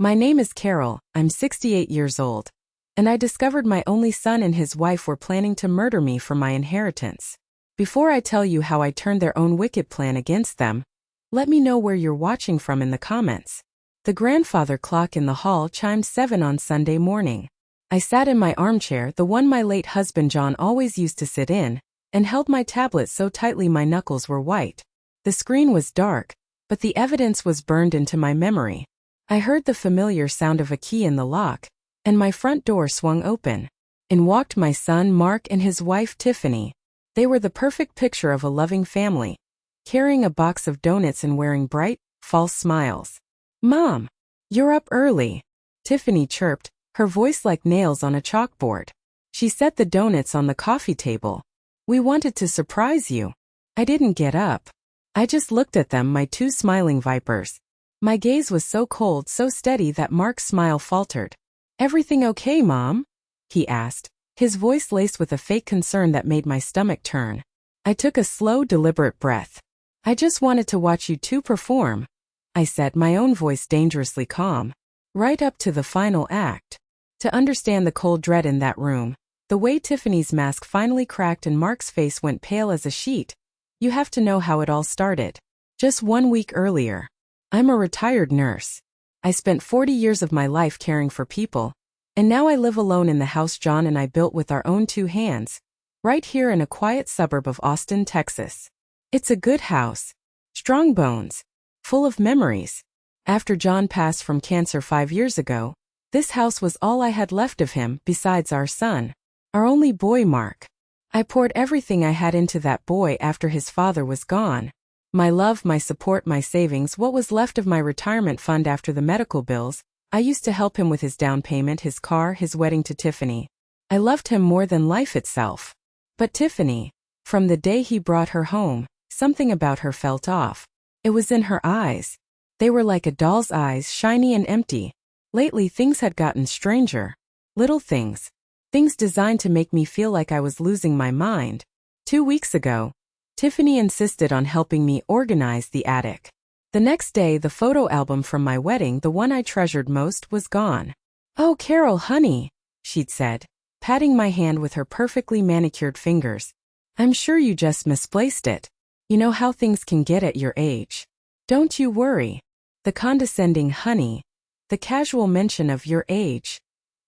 My name is Carol, I'm 68 years old. And I discovered my only son and his wife were planning to murder me for my inheritance. Before I tell you how I turned their own wicked plan against them, let me know where you're watching from in the comments. The grandfather clock in the hall chimed 7 on Sunday morning. I sat in my armchair, the one my late husband John always used to sit in, and held my tablet so tightly my knuckles were white. The screen was dark, but the evidence was burned into my memory. I heard the familiar sound of a key in the lock, and my front door swung open. In walked my son Mark and his wife Tiffany. They were the perfect picture of a loving family, carrying a box of donuts and wearing bright, false smiles. "Mom, you're up early," Tiffany chirped, her voice like nails on a chalkboard. She set the donuts on the coffee table. "We wanted to surprise you." I didn't get up. I just looked at them, my two smiling vipers. My gaze was so cold, so steady that Mark's smile faltered. "Everything okay, Mom?" he asked, his voice laced with a fake concern that made my stomach turn. I took a slow, deliberate breath. "I just wanted to watch you two perform," I said, my own voice dangerously calm. "Right up to the final act." To understand the cold dread in that room, the way Tiffany's mask finally cracked and Mark's face went pale as a sheet, you have to know how it all started. Just 1 week earlier. I'm a retired nurse. I spent 40 years of my life caring for people, and now I live alone in the house John and I built with our own 2 hands, right here in a quiet suburb of Austin, Texas. It's a good house. Strong bones. Full of memories. After John passed from cancer 5 years ago, this house was all I had left of him besides our son. Our only boy, Mark. I poured everything I had into that boy after his father was gone. My love, my support, my savings, what was left of my retirement fund after the medical bills. I used to help him with his down payment, his car, his wedding to Tiffany. I loved him more than life itself. But Tiffany, from the day he brought her home, something about her felt off. It was in her eyes. They were like a doll's eyes, shiny and empty. Lately things had gotten stranger. Little things. Things designed to make me feel like I was losing my mind. 2 weeks ago, Tiffany insisted on helping me organize the attic. The next day, the photo album from my wedding, the one I treasured most, was gone. "Oh, Carol, honey," she'd said, patting my hand with her perfectly manicured fingers. "I'm sure you just misplaced it. You know how things can get at your age. Don't you worry." The condescending honey, the casual mention of your age.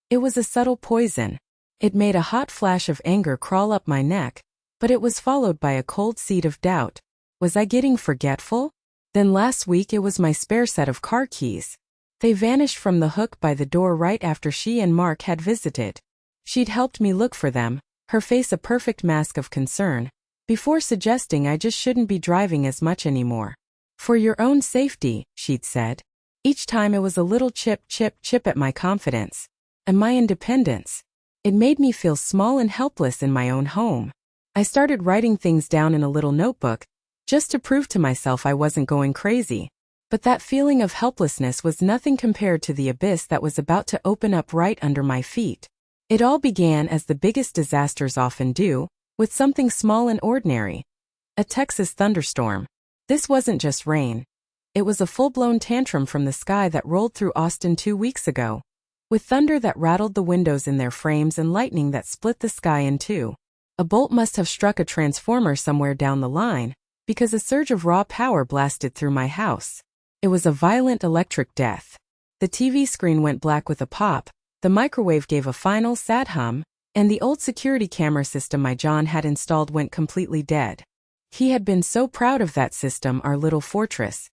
It was a subtle poison. It made a hot flash of anger crawl up my neck, but it was followed by a cold seed of doubt. Was I getting forgetful? Then last week it was my spare set of car keys. They vanished from the hook by the door right after she and Mark had visited. She'd helped me look for them, her face a perfect mask of concern, before suggesting I just shouldn't be driving as much anymore. "For your own safety," she'd said. Each time it was a little chip at my confidence. And my independence. It made me feel small and helpless in my own home. I started writing things down in a little notebook, just to prove to myself I wasn't going crazy. But that feeling of helplessness was nothing compared to the abyss that was about to open up right under my feet. It all began, as the biggest disasters often do, with something small and ordinary. A Texas thunderstorm. This wasn't just rain. It was a full-blown tantrum from the sky that rolled through Austin 2 weeks ago, with thunder that rattled the windows in their frames and lightning that split the sky in two. A bolt must have struck a transformer somewhere down the line, because a surge of raw power blasted through my house. It was a violent electric death. The TV screen went black with a pop, the microwave gave a final sad hum, and the old security camera system my John had installed went completely dead. He had been so proud of that system, our little fortress.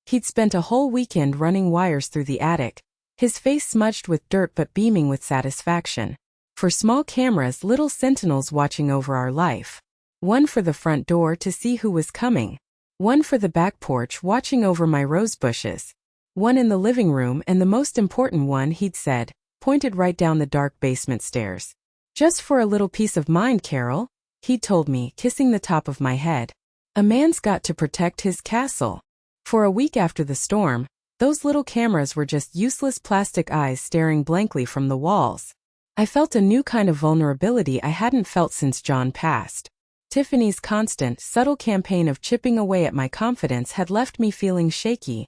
He'd spent a whole weekend running wires through the attic, his face smudged with dirt but beaming with satisfaction. For small cameras, little sentinels watching over our life. One for the front door to see who was coming. One for the back porch watching over my rose bushes. One in the living room, and the most important one, he'd said, pointed right down the dark basement stairs. "Just for a little peace of mind, Carol," he'd told me, kissing the top of my head. "A man's got to protect his castle." For a week after the storm, those little cameras were just useless plastic eyes staring blankly from the walls. I felt a new kind of vulnerability I hadn't felt since John passed. Tiffany's constant, subtle campaign of chipping away at my confidence had left me feeling shaky.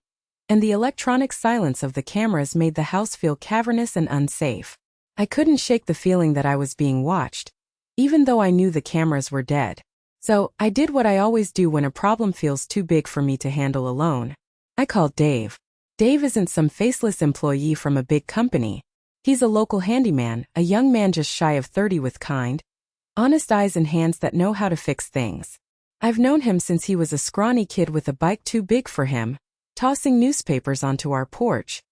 and the electronic silence of the cameras made the house feel cavernous and unsafe. I couldn't shake the feeling that I was being watched, even though I knew the cameras were dead. So, I did what I always do when a problem feels too big for me to handle alone. I called Dave. Dave isn't some faceless employee from a big company. He's a local handyman, a young man just shy of 30 with kind, honest eyes and hands that know how to fix things. I've known him since he was a scrawny kid with a bike too big for him, tossing newspapers onto our porch.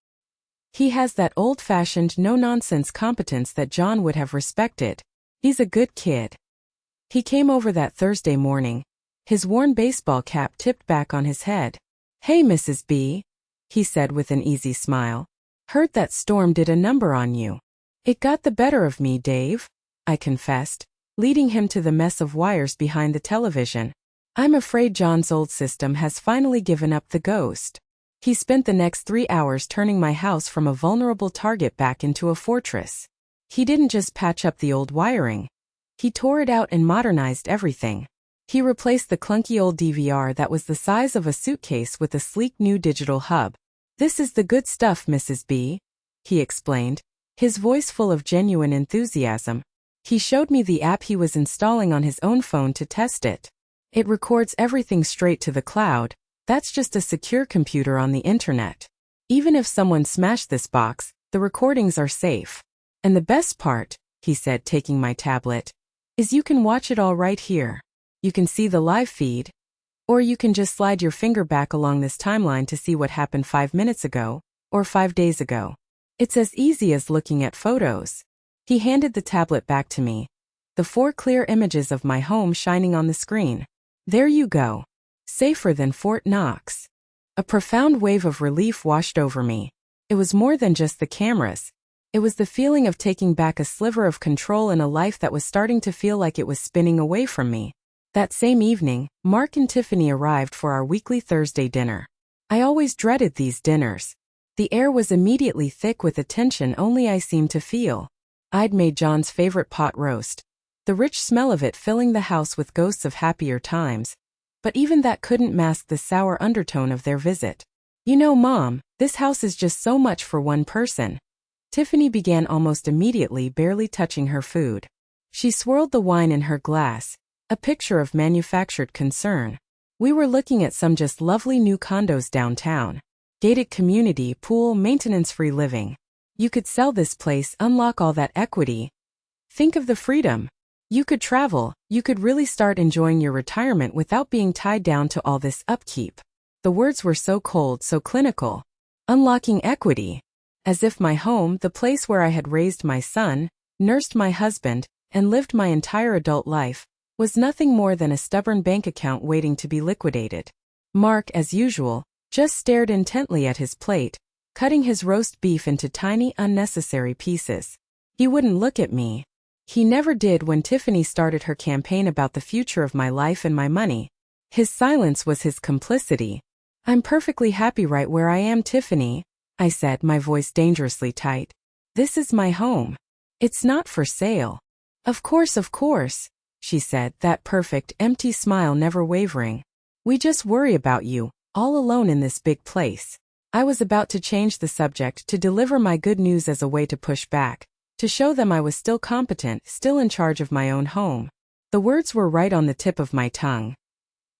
He has that old-fashioned, no-nonsense competence that John would have respected. He's a good kid. He came over that Thursday morning, his worn baseball cap tipped back on his head. "Hey, Mrs. B," he said with an easy smile. "Heard that storm did a number on you." "It got the better of me, Dave," I confessed, leading him to the mess of wires behind the television. "I'm afraid John's old system has finally given up the ghost." He spent the next 3 hours turning my house from a vulnerable target back into a fortress. He didn't just patch up the old wiring. He tore it out and modernized everything. He replaced the clunky old DVR that was the size of a suitcase with a sleek new digital hub. "This is the good stuff, Mrs. B," he explained, his voice full of genuine enthusiasm. He showed me the app he was installing on his own phone to test it. It records everything straight to the cloud. That's just a secure computer on the internet. Even if someone smashed this box, the recordings are safe. "And the best part," he said, taking my tablet, "is you can watch it all right here. You can see the live feed, or you can just slide your finger back along this timeline to see what happened 5 minutes ago, or 5 days ago. It's as easy as looking at photos." He handed the tablet back to me, the 4 clear images of my home shining on the screen. "There you go. Safer than Fort Knox." A profound wave of relief washed over me. It was more than just the cameras. It was the feeling of taking back a sliver of control in a life that was starting to feel like it was spinning away from me. That same evening, Mark and Tiffany arrived for our weekly Thursday dinner. I always dreaded these dinners. The air was immediately thick with a tension only I seemed to feel. I'd made John's favorite pot roast, the rich smell of it filling the house with ghosts of happier times. But even that couldn't mask the sour undertone of their visit. "You know, Mom, this house is just so much for one person." Tiffany began almost immediately, barely touching her food. She swirled the wine in her glass, a picture of manufactured concern. "We were looking at some just lovely new condos downtown. Gated community, pool, maintenance-free living. You could sell this place, unlock all that equity. Think of the freedom. You could travel, you could really start enjoying your retirement without being tied down to all this upkeep." The words were so cold, so clinical. Unlocking equity. As if my home, the place where I had raised my son, nursed my husband, and lived my entire adult life, was nothing more than a stubborn bank account waiting to be liquidated. Mark, as usual, just stared intently at his plate, cutting his roast beef into tiny, unnecessary pieces. He wouldn't look at me. He never did when Tiffany started her campaign about the future of my life and my money. His silence was his complicity. "I'm perfectly happy right where I am, Tiffany," I said, my voice dangerously tight. "This is my home. It's not for sale." Of course," she said, that perfect, empty smile never wavering. "We just worry about you, all alone in this big place." I was about to change the subject to deliver my good news as a way to push back, to show them I was still competent, still in charge of my own home. The words were right on the tip of my tongue.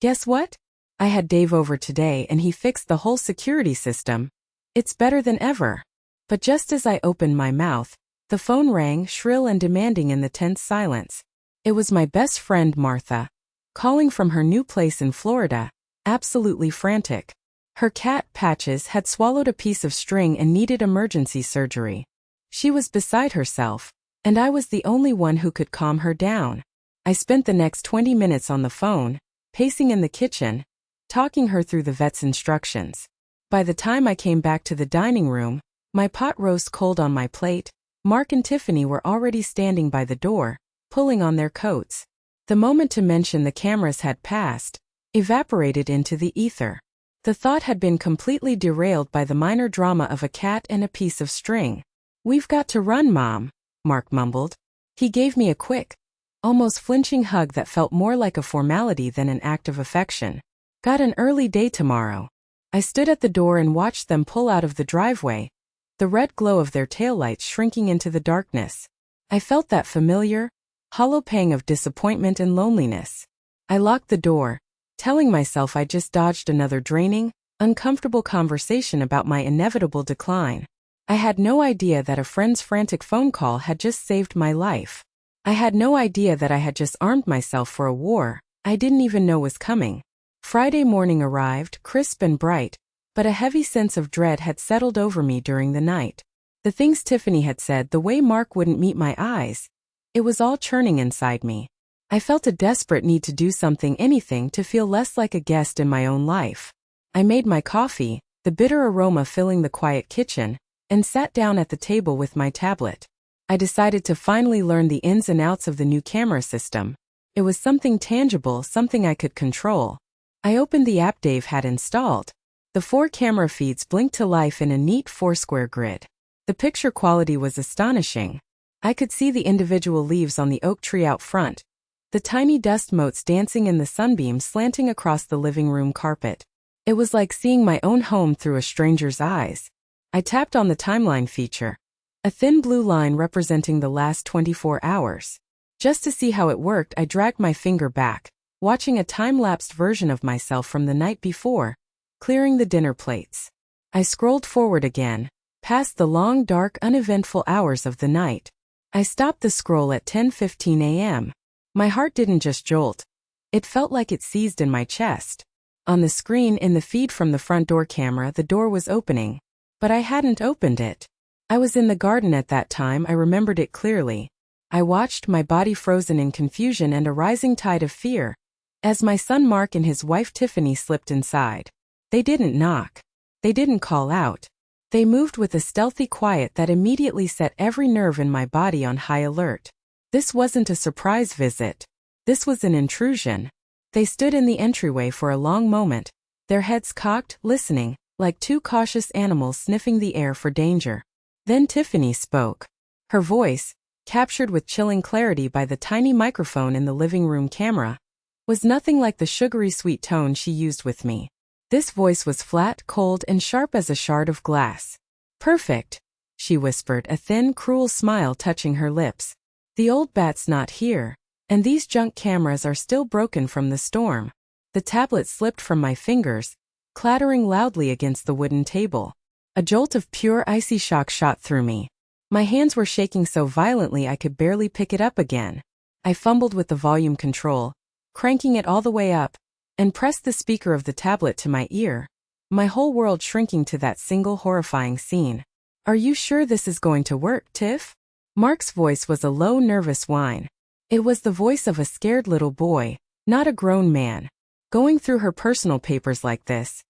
Guess what? I had Dave over today and he fixed the whole security system. It's better than ever. But just as I opened my mouth, the phone rang, shrill and demanding in the tense silence. It was my best friend Martha, calling from her new place in Florida, absolutely frantic. Her cat, Patches, had swallowed a piece of string and needed emergency surgery. She was beside herself, and I was the only one who could calm her down. I spent the next 20 minutes on the phone, pacing in the kitchen, talking her through the vet's instructions. By the time I came back to the dining room, my pot roast cold on my plate, Mark and Tiffany were already standing by the door, pulling on their coats. The moment to mention the cameras had passed, evaporated into the ether. The thought had been completely derailed by the minor drama of a cat and a piece of string. "We've got to run, Mom," Mark mumbled. He gave me a quick, almost flinching hug that felt more like a formality than an act of affection. "Got an early day tomorrow." I stood at the door and watched them pull out of the driveway, the red glow of their taillights shrinking into the darkness. I felt that familiar, hollow pang of disappointment and loneliness. I locked the door, telling myself I just dodged another draining, uncomfortable conversation about my inevitable decline. I had no idea that a friend's frantic phone call had just saved my life. I had no idea that I had just armed myself for a war I didn't even know was coming. Friday morning arrived, crisp and bright, but a heavy sense of dread had settled over me during the night. The things Tiffany had said, the way Mark wouldn't meet my eyes, it was all churning inside me. I felt a desperate need to do something, anything, to feel less like a guest in my own life. I made my coffee, the bitter aroma filling the quiet kitchen, and sat down at the table with my tablet. I decided to finally learn the ins and outs of the new camera system. It was something tangible, something I could control. I opened the app Dave had installed. The 4 camera feeds blinked to life in a neat 4-square grid. The picture quality was astonishing. I could see the individual leaves on the oak tree out front, the tiny dust motes dancing in the sunbeams slanting across the living room carpet. It was like seeing my own home through a stranger's eyes. I tapped on the timeline feature, a thin blue line representing the last 24 hours. Just to see how it worked, I dragged my finger back, watching a time-lapsed version of myself from the night before, clearing the dinner plates. I scrolled forward again, past the long, dark, uneventful hours of the night. I stopped the scroll at 10:15 a.m. My heart didn't just jolt. It felt like it seized in my chest. On the screen in the feed from the front door camera, the door was opening. But I hadn't opened it. I was in the garden at that time, I remembered it clearly. I watched, my body frozen in confusion and a rising tide of fear, as my son Mark and his wife Tiffany slipped inside. They didn't knock. They didn't call out. They moved with a stealthy quiet that immediately set every nerve in my body on high alert. This wasn't a surprise visit. This was an intrusion. They stood in the entryway for a long moment, their heads cocked, listening, like 2 cautious animals sniffing the air for danger. Then Tiffany spoke. Her voice, captured with chilling clarity by the tiny microphone in the living room camera, was nothing like the sugary sweet tone she used with me. This voice was flat, cold, and sharp as a shard of glass. "Perfect," she whispered, a thin, cruel smile touching her lips. "The old bat's not here, and these junk cameras are still broken from the storm." The tablet slipped from my fingers, clattering loudly against the wooden table. A jolt of pure icy shock shot through me. My hands were shaking so violently I could barely pick it up again. I fumbled with the volume control, cranking it all the way up, and pressed the speaker of the tablet to my ear, my whole world shrinking to that single horrifying scene. "Are you sure this is going to work, Tiff?" Mark's voice was a low, nervous whine. It was the voice of a scared little boy, not a grown man. "Going through her personal papers like this.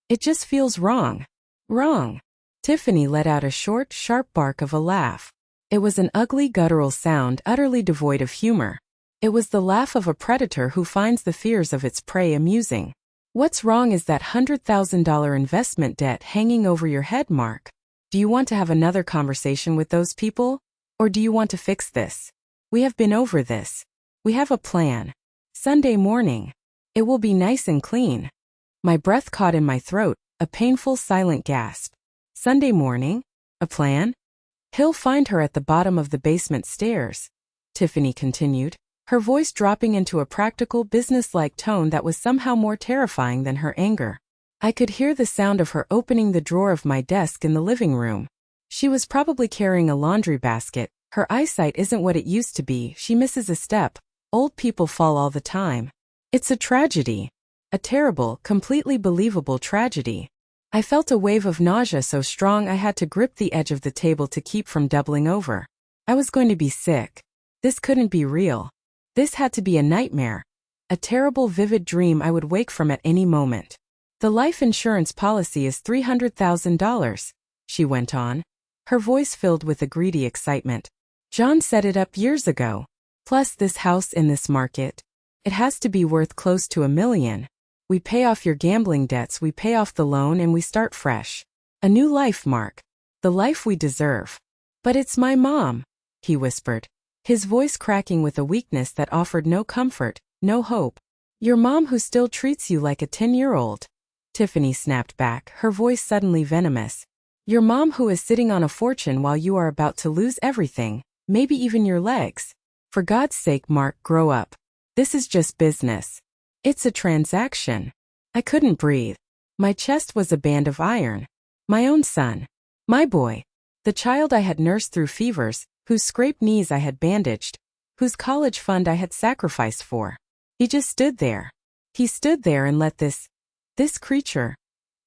It just feels wrong." "Wrong." Tiffany let out a short, sharp bark of a laugh. It was an ugly, guttural sound utterly devoid of humor. It was the laugh of a predator who finds the fears of its prey amusing. "What's wrong is that $100,000 investment debt hanging over your head, Mark. Do you want to have another conversation with those people? Or do you want to fix this? We have been over this. We have a plan. Sunday morning. It will be nice and clean." My breath caught in my throat, a painful, silent gasp. Sunday morning? A plan? "He'll find her at the bottom of the basement stairs," Tiffany continued, her voice dropping into a practical, businesslike tone that was somehow more terrifying than her anger. I could hear the sound of her opening the drawer of my desk in the living room. She was probably carrying a laundry basket. Her eyesight isn't what it used to be. She misses a step. Old people fall all the time. It's a tragedy. A terrible, completely believable tragedy. I felt a wave of nausea so strong I had to grip the edge of the table to keep from doubling over. I was going to be sick. This couldn't be real. This had to be a nightmare. A terrible, vivid dream I would wake from at any moment. "The life insurance policy is $300,000, she went on, her voice filled with a greedy excitement. "John set it up years ago. Plus this house in this market. It has to be worth close to $1 million. We pay off your gambling debts, we pay off the loan, and we start fresh. A new life, Mark. The life we deserve." "But it's my mom," he whispered, his voice cracking with a weakness that offered no comfort, no hope. "Your mom who still treats you like a 10-year-old. Tiffany snapped back, her voice suddenly venomous. Your mom who is sitting on a fortune while you are about to lose everything, maybe even your legs. For God's sake, Mark, grow up. This is just business. It's a transaction. I couldn't breathe. My chest was a band of iron. My own son. My boy. The child I had nursed through fevers, whose scraped knees I had bandaged, whose college fund I had sacrificed for. He just stood there. He stood there and let this creature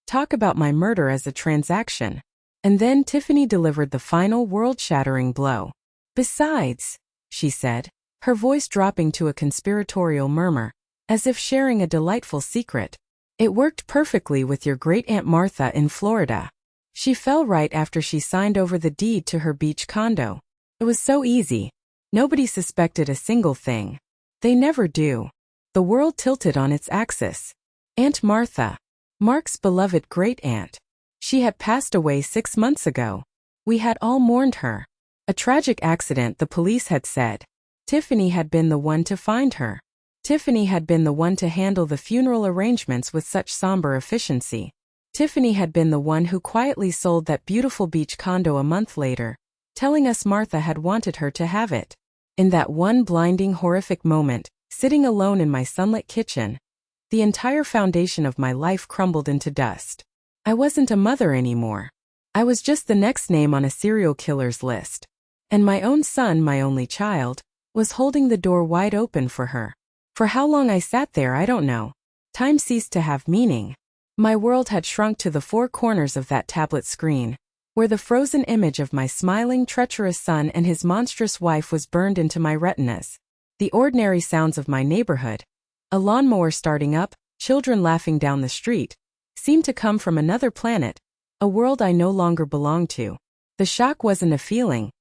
talk about my murder as a transaction. And then Tiffany delivered the final world-shattering blow. Besides, she said, her voice dropping to a conspiratorial murmur, as if sharing a delightful secret. It worked perfectly with your great-aunt Martha in Florida. She fell right after she signed over the deed to her beach condo. It was so easy. Nobody suspected a single thing. They never do. The world tilted on its axis. Aunt Martha, Mark's beloved great-aunt. She had passed away 6 months ago. We had all mourned her. A tragic accident, the police had said. Tiffany had been the one to find her. Tiffany had been the one to handle the funeral arrangements with such somber efficiency. Tiffany had been the one who quietly sold that beautiful beach condo a month later, telling us Martha had wanted her to have it. In that one blinding, horrific moment, sitting alone in my sunlit kitchen, the entire foundation of my life crumbled into dust. I wasn't a mother anymore. I was just the next name on a serial killer's list. And my own son, my only child, was holding the door wide open for her. For how long I sat there, I don't know. Time ceased to have meaning. My world had shrunk to the four corners of that tablet screen, where the frozen image of my smiling, treacherous son and his monstrous wife was burned into my retinas. The ordinary sounds of my neighborhood, a lawnmower starting up, children laughing down the street, seemed to come from another planet, a world I no longer belonged to. The shock wasn't a feeling.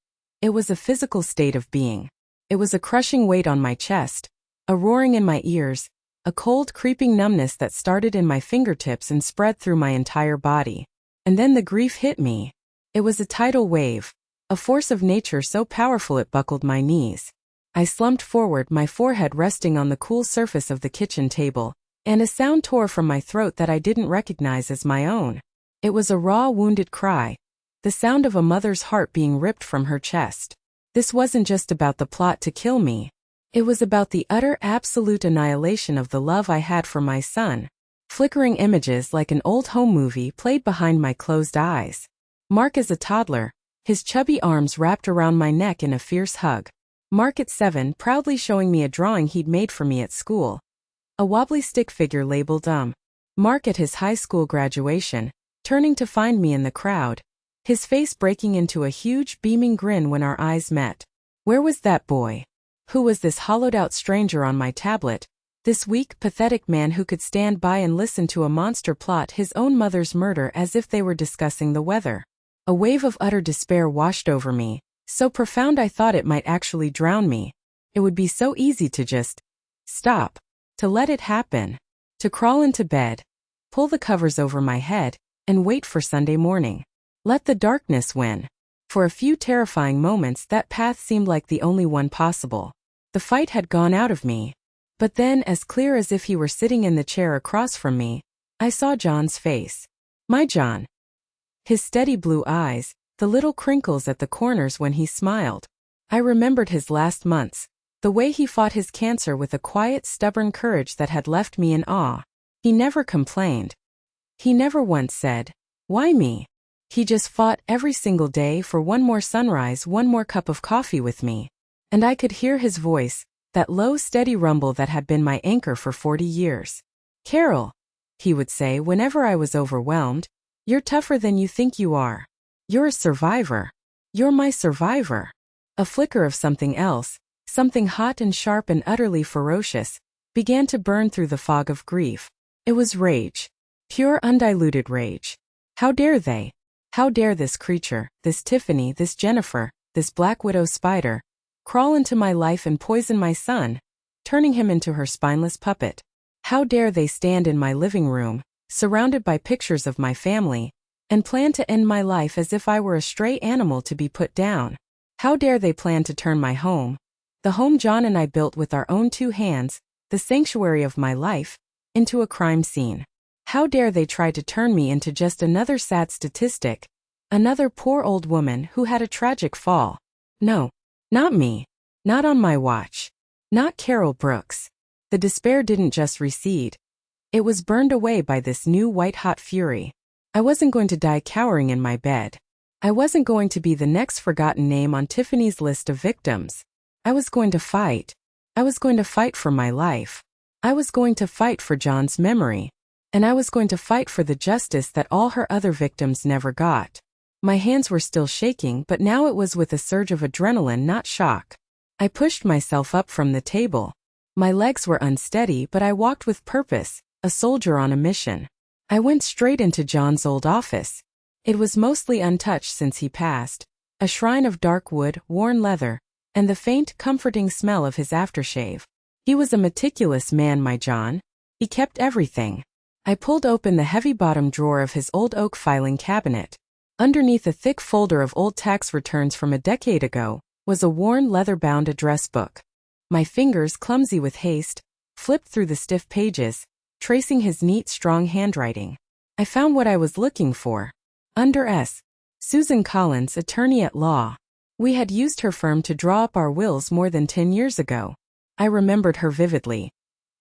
It was a physical state of being. It was a crushing weight on my chest, a roaring in my ears, a cold, creeping numbness that started in my fingertips and spread through my entire body. And then the grief hit me. It was a tidal wave, a force of nature so powerful it buckled my knees. I slumped forward, my forehead resting on the cool surface of the kitchen table, and a sound tore from my throat that I didn't recognize as my own. It was a raw, wounded cry, the sound of a mother's heart being ripped from her chest. This wasn't just about the plot to kill me. It was about the utter, absolute annihilation of the love I had for my son. Flickering images like an old home movie played behind my closed eyes. Mark as a toddler, his chubby arms wrapped around my neck in a fierce hug. Mark at 7, proudly showing me a drawing he'd made for me at school. A wobbly stick figure labeled Mark at his high school graduation, turning to find me in the crowd, his face breaking into a huge, beaming grin when our eyes met. Where was that boy? Who was this hollowed-out stranger on my tablet? This weak, pathetic man who could stand by and listen to a monster plot his own mother's murder as if they were discussing the weather. A wave of utter despair washed over me, so profound I thought it might actually drown me. It would be so easy to just stop, to let it happen, to crawl into bed, pull the covers over my head, and wait for Sunday morning. Let the darkness win. For a few terrifying moments that path seemed like the only one possible. The fight had gone out of me. But then, as clear as if he were sitting in the chair across from me, I saw John's face. My John. His steady blue eyes, the little crinkles at the corners when he smiled. I remembered his last months, the way he fought his cancer with a quiet, stubborn courage that had left me in awe. He never complained. He never once said, "Why me?" He just fought every single day for one more sunrise, one more cup of coffee with me. And I could hear his voice, that low, steady rumble that had been my anchor for 40 years. "Carol," he would say whenever I was overwhelmed, "you're tougher than you think you are. You're a survivor. You're my survivor." A flicker of something else, something hot and sharp and utterly ferocious, began to burn through the fog of grief. It was rage. Pure, undiluted rage. How dare they? How dare this creature, this Tiffany, this Jennifer, this Black Widow spider, crawl into my life and poison my son, turning him into her spineless puppet? How dare they stand in my living room, surrounded by pictures of my family, and plan to end my life as if I were a stray animal to be put down? How dare they plan to turn my home, the home John and I built with our own 2 hands, the sanctuary of my life, into a crime scene? How dare they try to turn me into just another sad statistic, another poor old woman who had a tragic fall. No, not me. Not on my watch. Not Carol Brooks. The despair didn't just recede. It was burned away by this new white-hot fury. I wasn't going to die cowering in my bed. I wasn't going to be the next forgotten name on Tiffany's list of victims. I was going to fight. I was going to fight for my life. I was going to fight for John's memory. And I was going to fight for the justice that all her other victims never got. My hands were still shaking, but now it was with a surge of adrenaline, not shock. I pushed myself up from the table. My legs were unsteady, but I walked with purpose, a soldier on a mission. I went straight into John's old office. It was mostly untouched since he passed, a shrine of dark wood, worn leather, and the faint, comforting smell of his aftershave. He was a meticulous man, my John. He kept everything. I pulled open the heavy-bottom drawer of his old oak filing cabinet. Underneath a thick folder of old tax returns from a decade ago was a worn leather-bound address book. My fingers, clumsy with haste, flipped through the stiff pages, tracing his neat, strong handwriting. I found what I was looking for. Under S. Susan Collins, attorney at law. We had used her firm to draw up our wills more than 10 years ago. I remembered her vividly.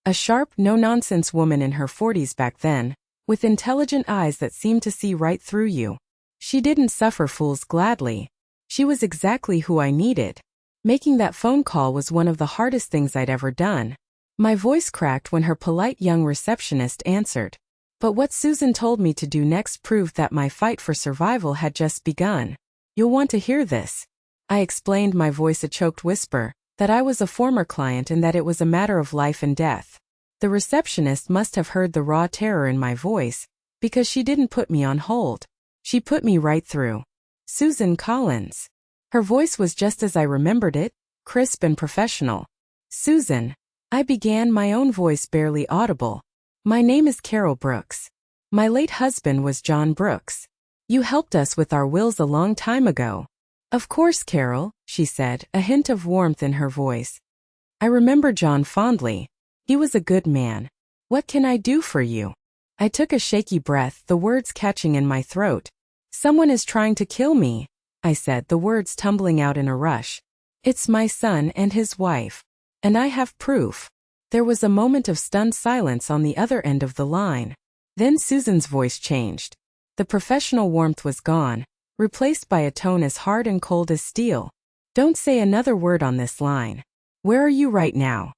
A sharp, no-nonsense woman in her 40s back then, with intelligent eyes that seemed to see right through you. She didn't suffer fools gladly. She was exactly who I needed. Making that phone call was one of the hardest things I'd ever done. My voice cracked when her polite young receptionist answered. But what Susan told me to do next proved that my fight for survival had just begun. You'll want to hear this. I explained, my voice a choked whisper, that I was a former client and that it was a matter of life and death. The receptionist must have heard the raw terror in my voice, because she didn't put me on hold. She put me right through. Susan Collins. Her voice was just as I remembered it, crisp and professional. Susan. I began, my own voice barely audible. My name is Carol Brooks. My late husband was John Brooks. You helped us with our wills a long time ago. Of course, Carol, she said, a hint of warmth in her voice. I remember John fondly. He was a good man. What can I do for you? I took a shaky breath, the words catching in my throat. Someone is trying to kill me, I said, the words tumbling out in a rush. It's my son and his wife. And I have proof. There was a moment of stunned silence on the other end of the line. Then Susan's voice changed. The professional warmth was gone, replaced by a tone as hard and cold as steel. Don't say another word on this line. Where are you right now?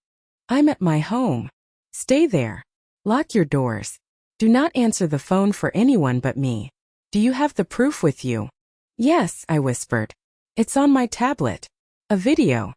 I'm at my home. Stay there. Lock your doors. Do not answer the phone for anyone but me. Do you have the proof with you? Yes, I whispered. It's on my tablet. A video.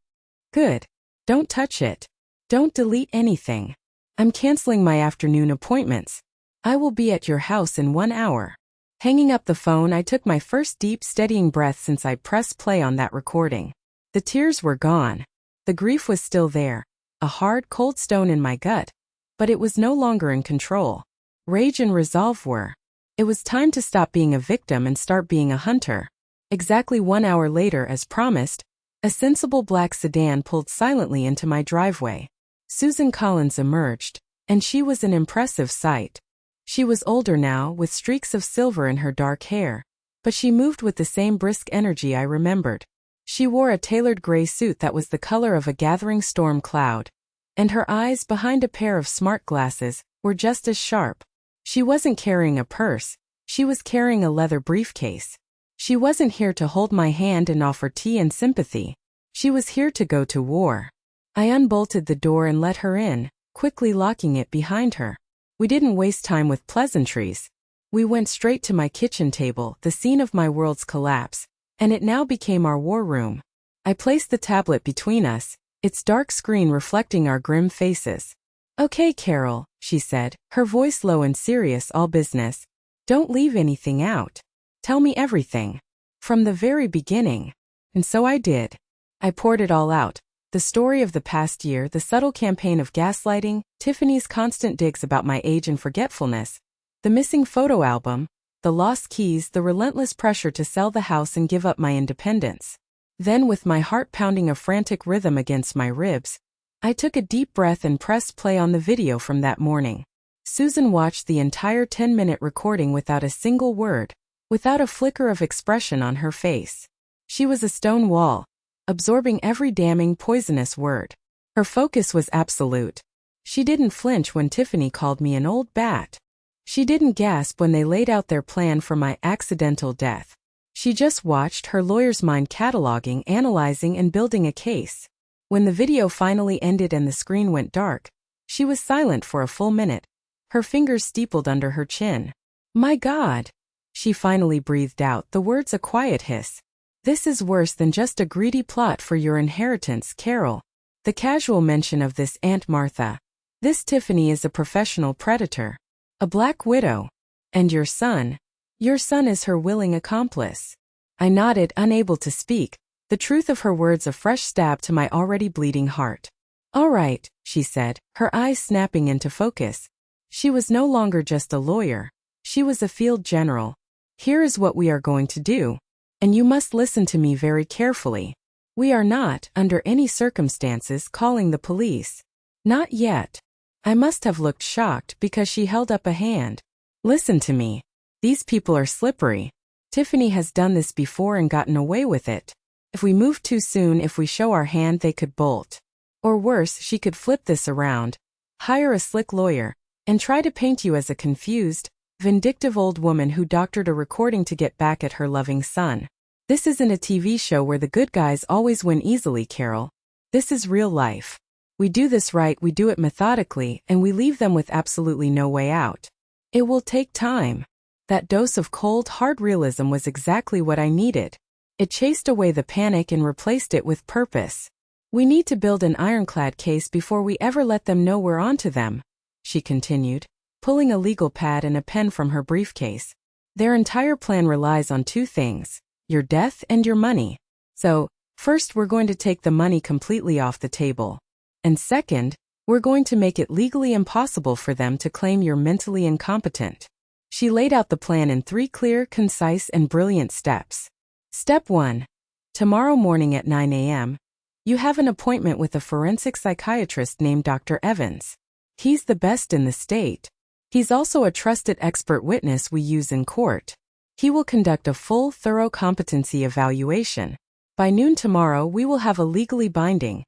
Good. Don't touch it. Don't delete anything. I'm canceling my afternoon appointments. I will be at your house in 1 hour. Hanging up the phone, I took my first deep, steadying breath since I pressed play on that recording. The tears were gone. The grief was still there, a hard, cold stone in my gut, but it was no longer in control. Rage and resolve were. It was time to stop being a victim and start being a hunter. Exactly 1 hour later, as promised, a sensible black sedan pulled silently into my driveway. Susan Collins emerged, and she was an impressive sight. She was older now, with streaks of silver in her dark hair, but she moved with the same brisk energy I remembered. She wore a tailored gray suit that was the color of a gathering storm cloud, and her eyes, behind a pair of smart glasses, were just as sharp. She wasn't carrying a purse, she was carrying a leather briefcase. She wasn't here to hold my hand and offer tea and sympathy. She was here to go to war. I unbolted the door and let her in, quickly locking it behind her. We didn't waste time with pleasantries. We went straight to my kitchen table, the scene of my world's collapse, and it now became our war room. I placed the tablet between us, its dark screen reflecting our grim faces. Okay, Carol, she said, her voice low and serious, all business. Don't leave anything out. Tell me everything. From the very beginning. And so I did. I poured it all out. The story of the past year, the subtle campaign of gaslighting, Tiffany's constant digs about my age and forgetfulness, the missing photo album, the lost keys, the relentless pressure to sell the house and give up my independence. Then, with my heart pounding a frantic rhythm against my ribs, I took a deep breath and pressed play on the video from that morning. Susan watched the entire 10-minute recording without a single word, without a flicker of expression on her face. She was a stone wall, absorbing every damning, poisonous word. Her focus was absolute. She didn't flinch when Tiffany called me an old bat. She didn't gasp when they laid out their plan for my accidental death. She just watched, her lawyer's mind cataloging, analyzing, and building a case. When the video finally ended and the screen went dark, she was silent for a full minute, her fingers steepled under her chin. "My God," she finally breathed out, the words a quiet hiss. "This is worse than just a greedy plot for your inheritance, Carol." The casual mention of this Aunt Martha. "This Tiffany is a professional predator. A black widow. And your son is her willing accomplice." I nodded, unable to speak, the truth of her words a fresh stab to my already bleeding heart. "All right," she said, her eyes snapping into focus. She was no longer just a lawyer. She was a field general. "Here is what we are going to do. And you must listen to me very carefully. We are not, under any circumstances, calling the police. Not yet." I must have looked shocked because she held up a hand. "Listen to me. These people are slippery. Tiffany has done this before and gotten away with it. If we move too soon, if we show our hand, they could bolt. Or worse, she could flip this around, hire a slick lawyer, and try to paint you as a confused, vindictive old woman who doctored a recording to get back at her loving son. This isn't a TV show where the good guys always win easily, Carol. This is real life. We do this right, we do it methodically, and we leave them with absolutely no way out. It will take time." That dose of cold, hard realism was exactly what I needed. It chased away the panic and replaced it with purpose. "We need to build an ironclad case before we ever let them know we're onto them," she continued, pulling a legal pad and a pen from her briefcase. "Their entire plan relies on two things: your death and your money. So, first, we're going to take the money completely off the table. And second, we're going to make it legally impossible for them to claim you're mentally incompetent." She laid out the plan in 3 clear, concise, and brilliant steps. Step 1. Tomorrow morning at 9 a.m., you have an appointment with a forensic psychiatrist named Dr. Evans. He's the best in the state. He's also a trusted expert witness we use in court. He will conduct a full, thorough competency evaluation. By noon tomorrow, we will have a legally binding,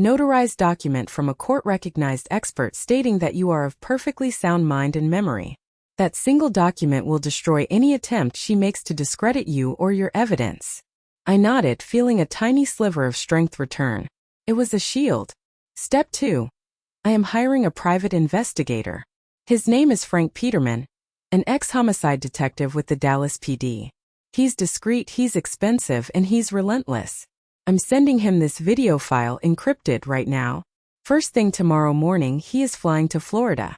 notarized document from a court-recognized expert stating that you are of perfectly sound mind and memory. That single document will destroy any attempt she makes to discredit you or your evidence. I nodded, feeling a tiny sliver of strength return. It was a shield. Step 2. I am hiring a private investigator. His name is Frank Peterman, an ex-homicide detective with the Dallas PD. He's discreet, he's expensive, and he's relentless. I'm sending him this video file encrypted right now. First thing tomorrow morning, he is flying to Florida.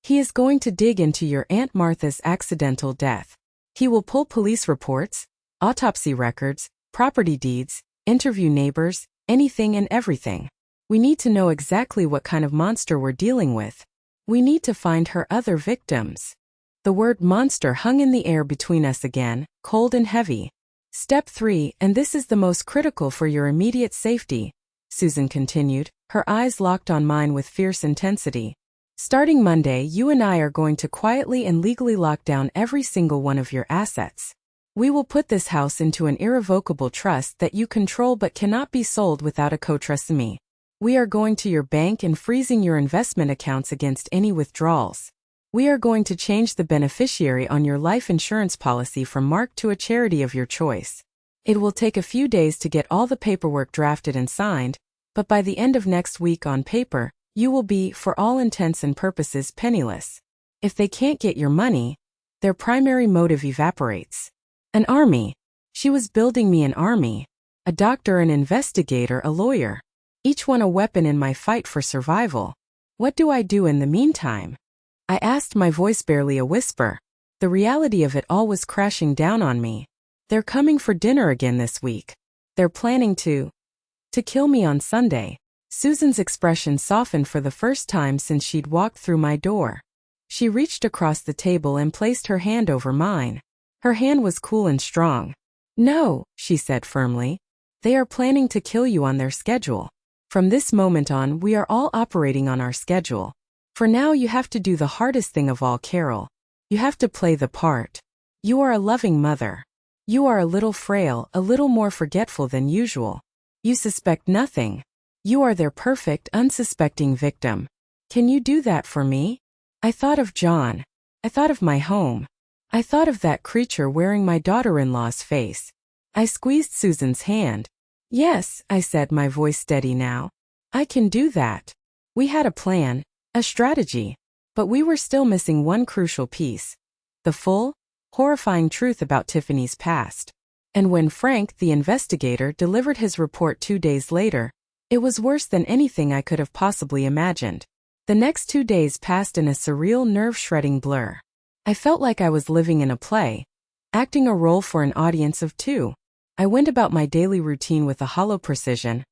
He is going to dig into your Aunt Martha's accidental death. He will pull police reports, autopsy records, property deeds, interview neighbors, anything and everything. We need to know exactly what kind of monster we're dealing with. We need to find her other victims. The word monster hung in the air between us again, cold and heavy. Step 3, and this is the most critical for your immediate safety, Susan continued, her eyes locked on mine with fierce intensity. Starting Monday, you and I are going to quietly and legally lock down every single one of your assets. We will put this house into an irrevocable trust that you control but cannot be sold without a co-trustee. We are going to your bank and freezing your investment accounts against any withdrawals. We are going to change the beneficiary on your life insurance policy from Mark to a charity of your choice. It will take a few days to get all the paperwork drafted and signed, but by the end of next week on paper, you will be, for all intents and purposes, penniless. If they can't get your money, their primary motive evaporates. An army. She was building me an army. A doctor, an investigator, a lawyer. Each one a weapon in my fight for survival. What do I do in the meantime? I asked, my voice barely a whisper. The reality of it all was crashing down on me. They're coming for dinner again this week. They're planning to kill me on Sunday. Susan's expression softened for the first time since she'd walked through my door. She reached across the table and placed her hand over mine. Her hand was cool and strong. No, she said firmly. They are planning to kill you on their schedule. From this moment on, we are all operating on our schedule. For now you have to do the hardest thing of all, Carol. You have to play the part. You are a loving mother. You are a little frail, a little more forgetful than usual. You suspect nothing. You are their perfect, unsuspecting victim. Can you do that for me? I thought of John. I thought of my home. I thought of that creature wearing my daughter-in-law's face. I squeezed Susan's hand. Yes, I said, my voice steady now. I can do that. We had a plan, a strategy, but we were still missing one crucial piece. The full, horrifying truth about Tiffany's past. And when Frank, the investigator, delivered his report 2 days later, it was worse than anything I could have possibly imagined. The next 2 days passed in a surreal, nerve-shredding blur. I felt like I was living in a play, acting a role for an audience of 2. I went about my daily routine with a hollow precision,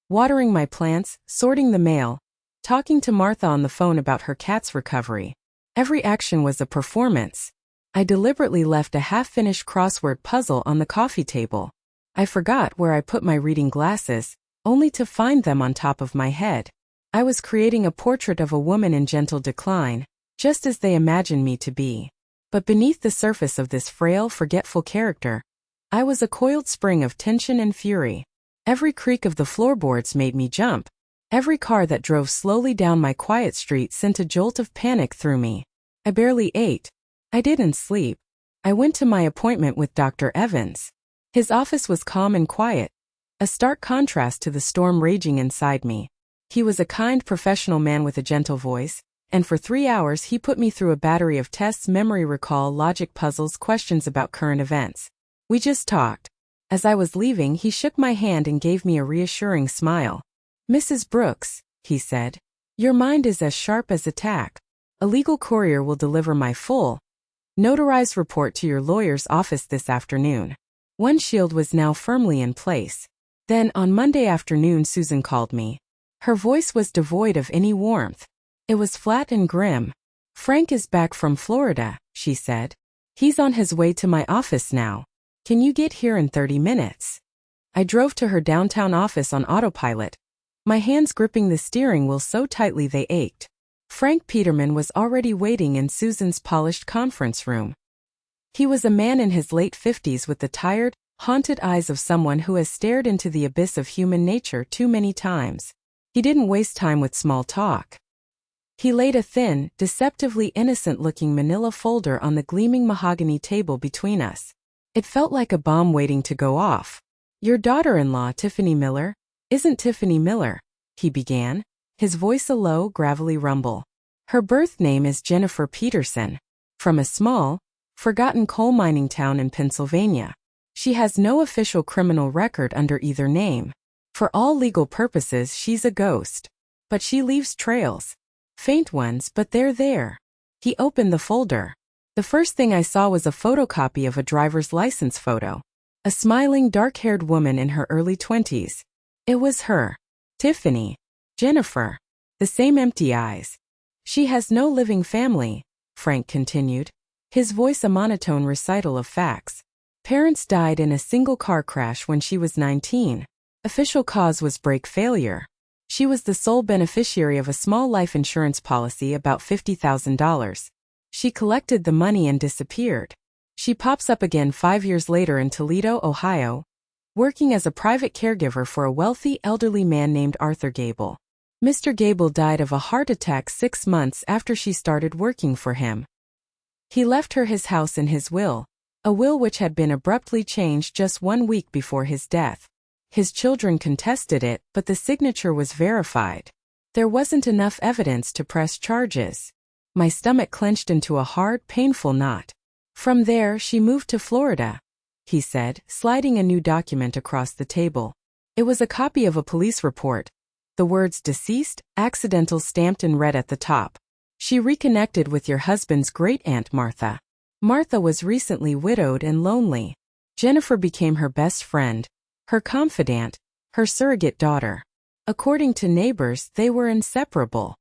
watering my plants, sorting the mail, talking to Martha on the phone about her cat's recovery. Every action was a performance. I deliberately left a half-finished crossword puzzle on the coffee table. I forgot where I put my reading glasses, only to find them on top of my head. I was creating a portrait of a woman in gentle decline, just as they imagined me to be. But beneath the surface of this frail, forgetful character, I was a coiled spring of tension and fury. Every creak of the floorboards made me jump. Every car that drove slowly down my quiet street sent a jolt of panic through me. I barely ate. I didn't sleep. I went to my appointment with Dr. Evans. His office was calm and quiet, a stark contrast to the storm raging inside me. He was a kind, professional man with a gentle voice, and for 3 hours he put me through a battery of tests, memory recall, logic puzzles, questions about current events. We just talked. As I was leaving, he shook my hand and gave me a reassuring smile. "Mrs. Brooks," he said, "your mind is as sharp as a tack. A legal courier will deliver my full, notarized report to your lawyer's office this afternoon." One shield was now firmly in place. Then, on Monday afternoon, Susan called me. Her voice was devoid of any warmth. It was flat and grim. "Frank is back from Florida," she said. "He's on his way to my office now. Can you get here in 30 minutes? I drove to her downtown office on autopilot, my hands gripping the steering wheel so tightly they ached. Frank Peterman was already waiting in Susan's polished conference room. He was a man in his late 50s with the tired, haunted eyes of someone who has stared into the abyss of human nature too many times. He didn't waste time with small talk. He laid a thin, deceptively innocent-looking manila folder on the gleaming mahogany table between us. It felt like a bomb waiting to go off. "Your daughter-in-law, Tiffany Miller, isn't Tiffany Miller," he began, his voice a low, gravelly rumble. "Her birth name is Jennifer Peterson, from a small, forgotten coal mining town in Pennsylvania. She has no official criminal record under either name. For all legal purposes, she's a ghost. But she leaves trails. Faint ones, but they're there." He opened the folder. The first thing I saw was a photocopy of a driver's license photo. A smiling, dark-haired woman in her early 20s. It was her. Tiffany. Jennifer. The same empty eyes. "She has no living family," Frank continued, his voice a monotone recital of facts. "Parents died in a single car crash when she was 19. Official cause was brake failure. She was the sole beneficiary of a small life insurance policy, about $50,000. She collected the money and disappeared. She pops up again 5 years later in Toledo, Ohio, working as a private caregiver for a wealthy, elderly man named Arthur Gable. Mr. Gable died of a heart attack 6 months after she started working for him. He left her his house in his will, a will which had been abruptly changed just 1 week before his death. His children contested it, but the signature was verified. There wasn't enough evidence to press charges. My stomach clenched into a hard, painful knot. "From there, she moved to Florida," he said, sliding a new document across the table. It was a copy of a police report. The words "deceased, accidental" stamped in red at the top. "She reconnected with your husband's great-aunt Martha. Martha was recently widowed and lonely. Jennifer became her best friend, her confidant, her surrogate daughter. According to neighbors, they were inseparable."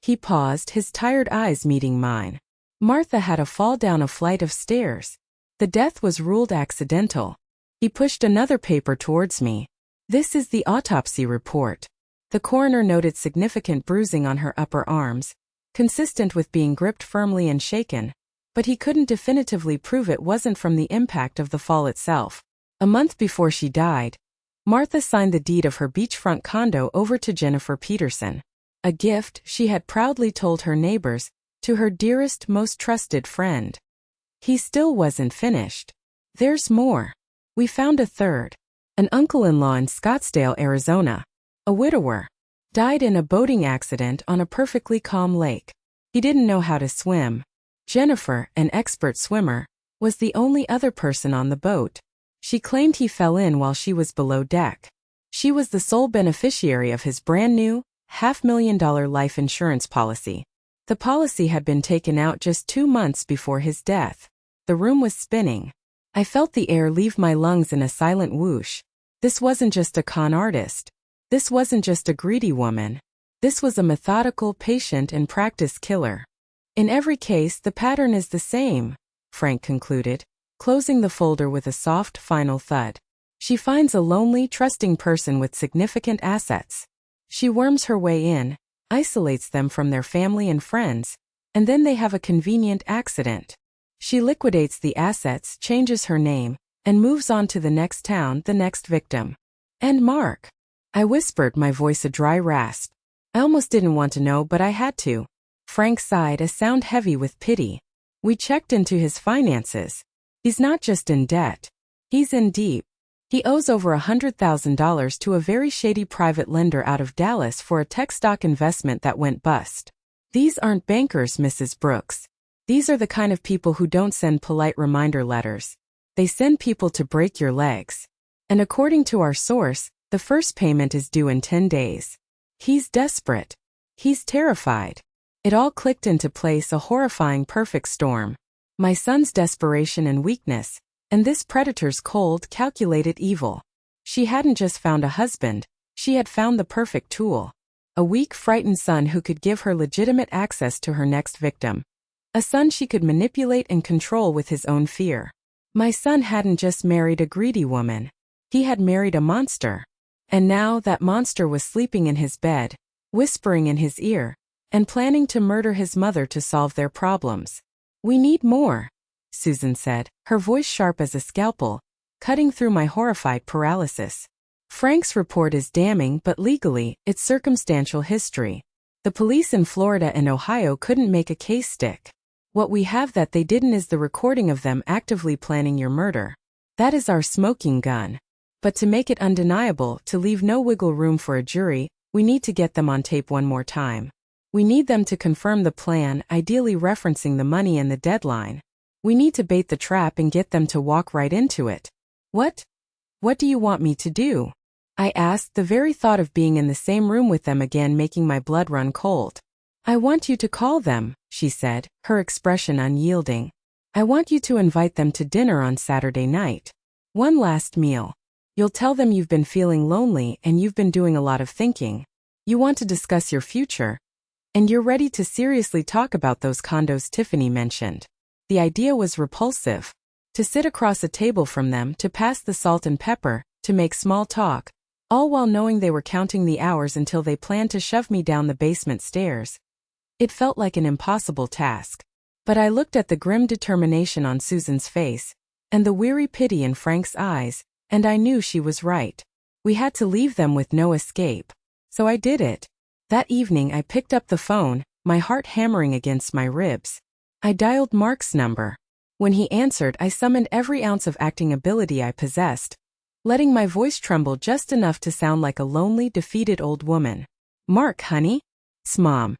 He paused, his tired eyes meeting mine. "Martha had a fall down a flight of stairs. The death was ruled accidental." He pushed another paper towards me. "This is the autopsy report." The coroner noted significant bruising on her upper arms, consistent with being gripped firmly and shaken. But he couldn't definitively prove it wasn't from the impact of the fall itself. A month before she died, Martha signed the deed of her beachfront condo over to Jennifer Peterson. A gift, she had proudly told her neighbors, to her dearest, most trusted friend. He still wasn't finished. There's more. We found a third. An uncle-in-law in Scottsdale, Arizona. A widower. Died in a boating accident on a perfectly calm lake. He didn't know how to swim. Jennifer, an expert swimmer, was the only other person on the boat. She claimed he fell in while she was below deck. She was the sole beneficiary of his brand-new, $500,000 life insurance policy. The policy had been taken out just 2 months before his death. The room was spinning. I felt the air leave my lungs in a silent whoosh. This wasn't just a con artist. This wasn't just a greedy woman. This was a methodical, patient, and practiced killer. In every case, the pattern is the same, Frank concluded, closing the folder with a soft, final thud. She finds a lonely, trusting person with significant assets. She worms her way in, isolates them from their family and friends, and then they have a convenient accident. She liquidates the assets, changes her name, and moves on to the next town, the next victim. And Mark. I whispered, my voice a dry rasp. I almost didn't want to know, but I had to. Frank sighed, a sound heavy with pity. We checked into his finances. He's not just in debt. He's in deep. He owes over $100,000 to a very shady private lender out of Dallas for a tech stock investment that went bust. These aren't bankers, Mrs. Brooks. These are the kind of people who don't send polite reminder letters. They send people to break your legs. And according to our source, the first payment is due in 10 days. He's desperate. He's terrified. It all clicked into place, a horrifying perfect storm. My son's desperation and weakness, and this predator's cold, calculated evil. She hadn't just found a husband, she had found the perfect tool. A weak, frightened son who could give her legitimate access to her next victim. A son she could manipulate and control with his own fear. My son hadn't just married a greedy woman. He had married a monster. And now that monster was sleeping in his bed, whispering in his ear, and planning to murder his mother to solve their problems. We need more, Susan said, her voice sharp as a scalpel, cutting through my horrified paralysis. Frank's report is damning, but legally, it's circumstantial history. The police in Florida and Ohio couldn't make a case stick. What we have that they didn't is the recording of them actively planning your murder. That is our smoking gun. But to make it undeniable, to leave no wiggle room for a jury, we need to get them on tape one more time. We need them to confirm the plan, ideally referencing the money and the deadline. We need to bait the trap and get them to walk right into it. What? What do you want me to do? I asked, the very thought of being in the same room with them again making my blood run cold. I want you to call them, she said, her expression unyielding. I want you to invite them to dinner on Saturday night. One last meal. You'll tell them you've been feeling lonely and you've been doing a lot of thinking. You want to discuss your future. And you're ready to seriously talk about those condos Tiffany mentioned. The idea was repulsive. To sit across a table from them, to pass the salt and pepper, to make small talk, all while knowing they were counting the hours until they planned to shove me down the basement stairs. It felt like an impossible task. But I looked at the grim determination on Susan's face, and the weary pity in Frank's eyes, and I knew she was right. We had to leave them with no escape. So I did it. That evening I picked up the phone, my heart hammering against my ribs. I dialed Mark's number. When he answered, I summoned every ounce of acting ability I possessed, letting my voice tremble just enough to sound like a lonely, defeated old woman. Mark, honey? It's Mom.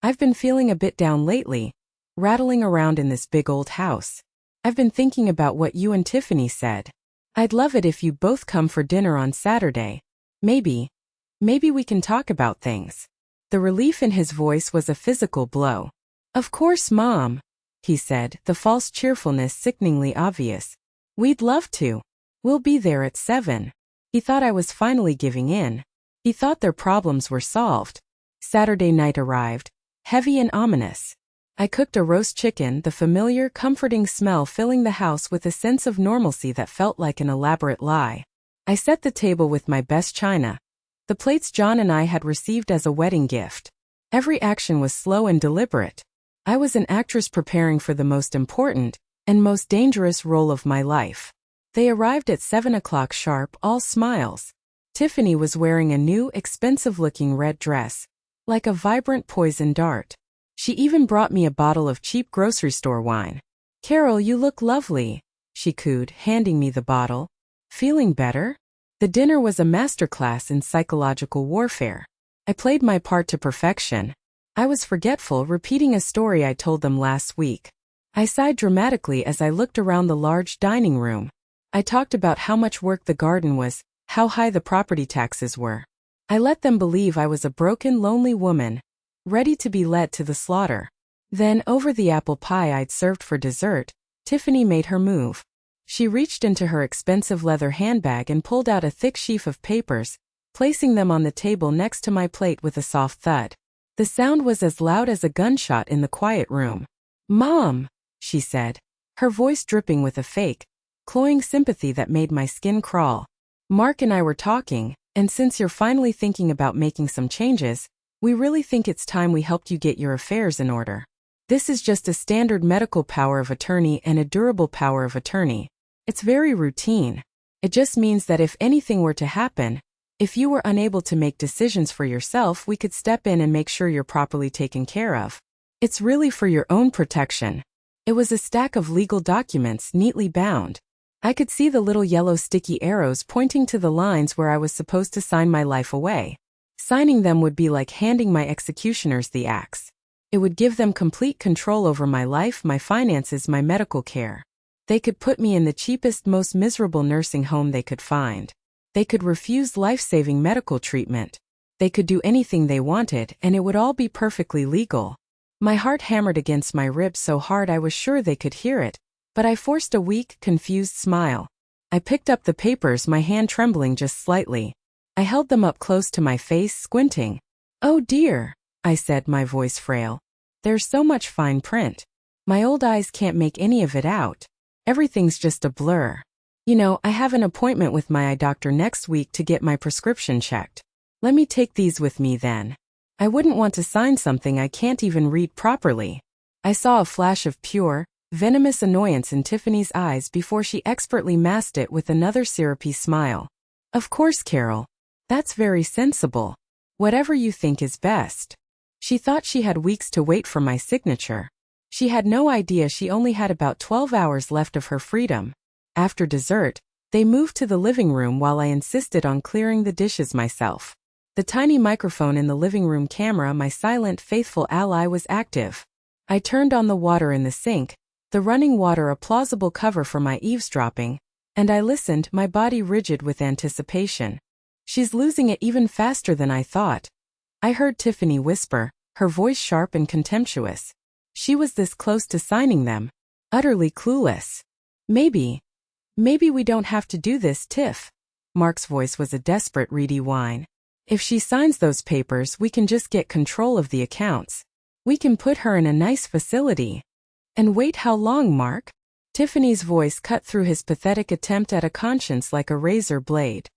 I've been feeling a bit down lately, rattling around in this big old house. I've been thinking about what you and Tiffany said. I'd love it if you both come for dinner on Saturday. Maybe we can talk about things. The relief in his voice was a physical blow. Of course, Mom, he said, the false cheerfulness sickeningly obvious. We'd love to. We'll be there at 7. He thought I was finally giving in. He thought their problems were solved. Saturday night arrived, heavy and ominous. I cooked a roast chicken, the familiar, comforting smell filling the house with a sense of normalcy that felt like an elaborate lie. I set the table with my best china, the plates John and I had received as a wedding gift. Every action was slow and deliberate. I was an actress preparing for the most important and most dangerous role of my life. They arrived at 7 o'clock sharp, all smiles. Tiffany was wearing a new, expensive-looking red dress, like a vibrant poison dart. She even brought me a bottle of cheap grocery store wine. "Carol, you look lovely," she cooed, handing me the bottle. "Feeling better?" The dinner was a masterclass in psychological warfare. I played my part to perfection. I was forgetful, repeating a story I told them last week. I sighed dramatically as I looked around the large dining room. I talked about how much work the garden was, how high the property taxes were. I let them believe I was a broken, lonely woman, ready to be led to the slaughter. Then, over the apple pie I'd served for dessert, Tiffany made her move. She reached into her expensive leather handbag and pulled out a thick sheaf of papers, placing them on the table next to my plate with a soft thud. The sound was as loud as a gunshot in the quiet room. "Mom," she said, her voice dripping with a fake, cloying sympathy that made my skin crawl. "Mark and I were talking, and since you're finally thinking about making some changes, we really think it's time we helped you get your affairs in order. This is just a standard medical power of attorney and a durable power of attorney. It's very routine. It just means that if anything were to happen, if you were unable to make decisions for yourself, we could step in and make sure you're properly taken care of. It's really for your own protection." It was a stack of legal documents neatly bound. I could see the little yellow sticky arrows pointing to the lines where I was supposed to sign my life away. Signing them would be like handing my executioners the axe. It would give them complete control over my life, my finances, my medical care. They could put me in the cheapest, most miserable nursing home they could find. They could refuse life-saving medical treatment. They could do anything they wanted, and it would all be perfectly legal. My heart hammered against my ribs so hard I was sure they could hear it, but I forced a weak, confused smile. I picked up the papers, my hand trembling just slightly. I held them up close to my face, squinting. "Oh dear," I said, my voice frail. "There's so much fine print. My old eyes can't make any of it out. Everything's just a blur. You know, I have an appointment with my eye doctor next week to get my prescription checked. Let me take these with me then. I wouldn't want to sign something I can't even read properly." I saw a flash of pure, venomous annoyance in Tiffany's eyes before she expertly masked it with another syrupy smile. "Of course, Carol. That's very sensible. Whatever you think is best." She thought she had weeks to wait for my signature. She had no idea she only had about 12 hours left of her freedom. After dessert, they moved to the living room while I insisted on clearing the dishes myself. The tiny microphone in the living room camera, my silent, faithful ally, was active. I turned on the water in the sink, the running water a plausible cover for my eavesdropping, and I listened, my body rigid with anticipation. "She's losing it even faster than I thought," I heard Tiffany whisper, her voice sharp and contemptuous. She was this close to signing them, utterly clueless. Maybe we don't have to do this, Tiff." Mark's voice was a desperate, reedy whine. "If she signs those papers, we can just get control of the accounts. We can put her in a nice facility." "And wait how long, Mark?" Tiffany's voice cut through his pathetic attempt at a conscience like a razor blade.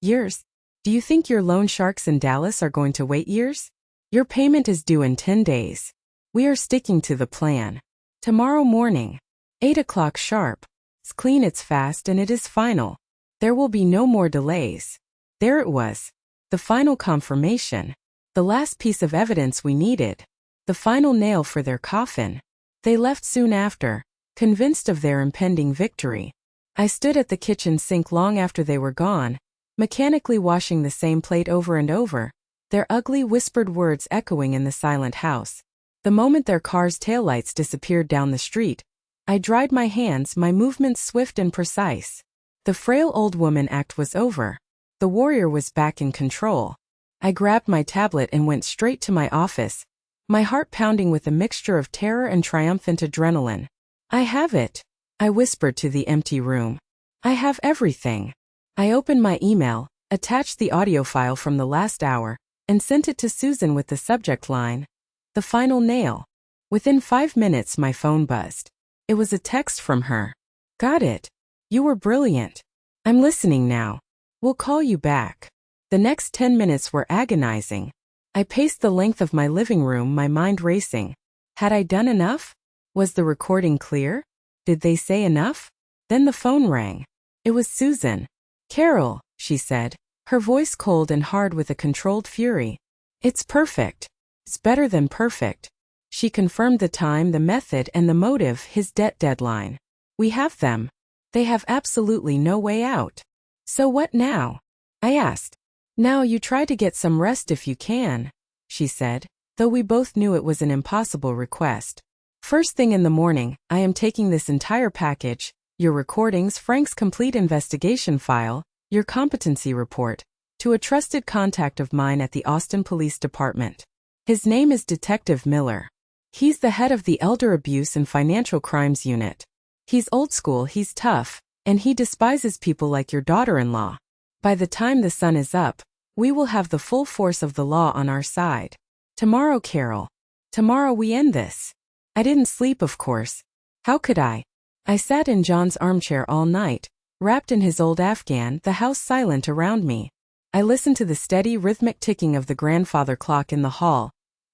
"Years? Do you think your loan sharks in Dallas are going to wait years? Your payment is due in 10 days. We are sticking to the plan. Tomorrow morning, 8 o'clock sharp. It's clean, it's fast, and it is final. There will be no more delays." There it was. The final confirmation. The last piece of evidence we needed. The final nail for their coffin. They left soon after, convinced of their impending victory. I stood at the kitchen sink long after they were gone, mechanically washing the same plate over and over, their ugly whispered words echoing in the silent house. The moment their car's taillights disappeared down the street, I dried my hands, my movements swift and precise. The frail old woman act was over. The warrior was back in control. I grabbed my tablet and went straight to my office, my heart pounding with a mixture of terror and triumphant adrenaline. "I have it," I whispered to the empty room. "I have everything." I opened my email, attached the audio file from the last hour, and sent it to Susan with the subject line, "The final nail." Within 5 minutes my phone buzzed. It was a text from her. "Got it. You were brilliant. I'm listening now. We'll call you back." The next 10 minutes were agonizing. I paced the length of my living room, my mind racing. Had I done enough? Was the recording clear? Did they say enough? Then the phone rang. It was Susan. "Carol," she said, her voice cold and hard with a controlled fury. "It's perfect. It's better than perfect." She confirmed the time, the method, and the motive, his debt deadline. "We have them. They have absolutely no way out." "So what now?" I asked. "Now you try to get some rest if you can," she said, though we both knew it was an impossible request. "First thing in the morning, I am taking this entire package, your recordings, Frank's complete investigation file, your competency report, to a trusted contact of mine at the Austin Police Department. His name is Detective Miller. He's the head of the Elder Abuse and Financial Crimes Unit. He's old school, he's tough, and he despises people like your daughter-in-law. By the time the sun is up, we will have the full force of the law on our side. Tomorrow, Carol. Tomorrow we end this." I didn't sleep, of course. How could I? I sat in John's armchair all night, wrapped in his old Afghan, the house silent around me. I listened to the steady, rhythmic ticking of the grandfather clock in the hall,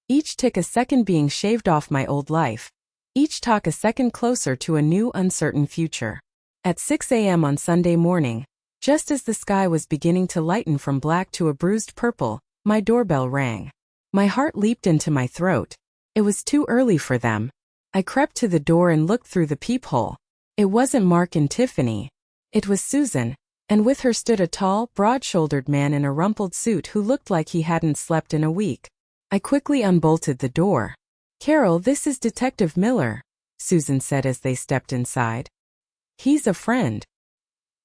each tick a second being shaved off my old life, each talk a second closer to a new, uncertain future. At 6 a.m. on Sunday morning, just as the sky was beginning to lighten from black to a bruised purple, my doorbell rang. My heart leaped into my throat. It was too early for them. I crept to the door and looked through the peephole. It wasn't Mark and Tiffany. It was Susan, and with her stood a tall, broad-shouldered man in a rumpled suit who looked like he hadn't slept in a week. I quickly unbolted the door. "Carol, this is Detective Miller," Susan said as they stepped inside. "He's a friend.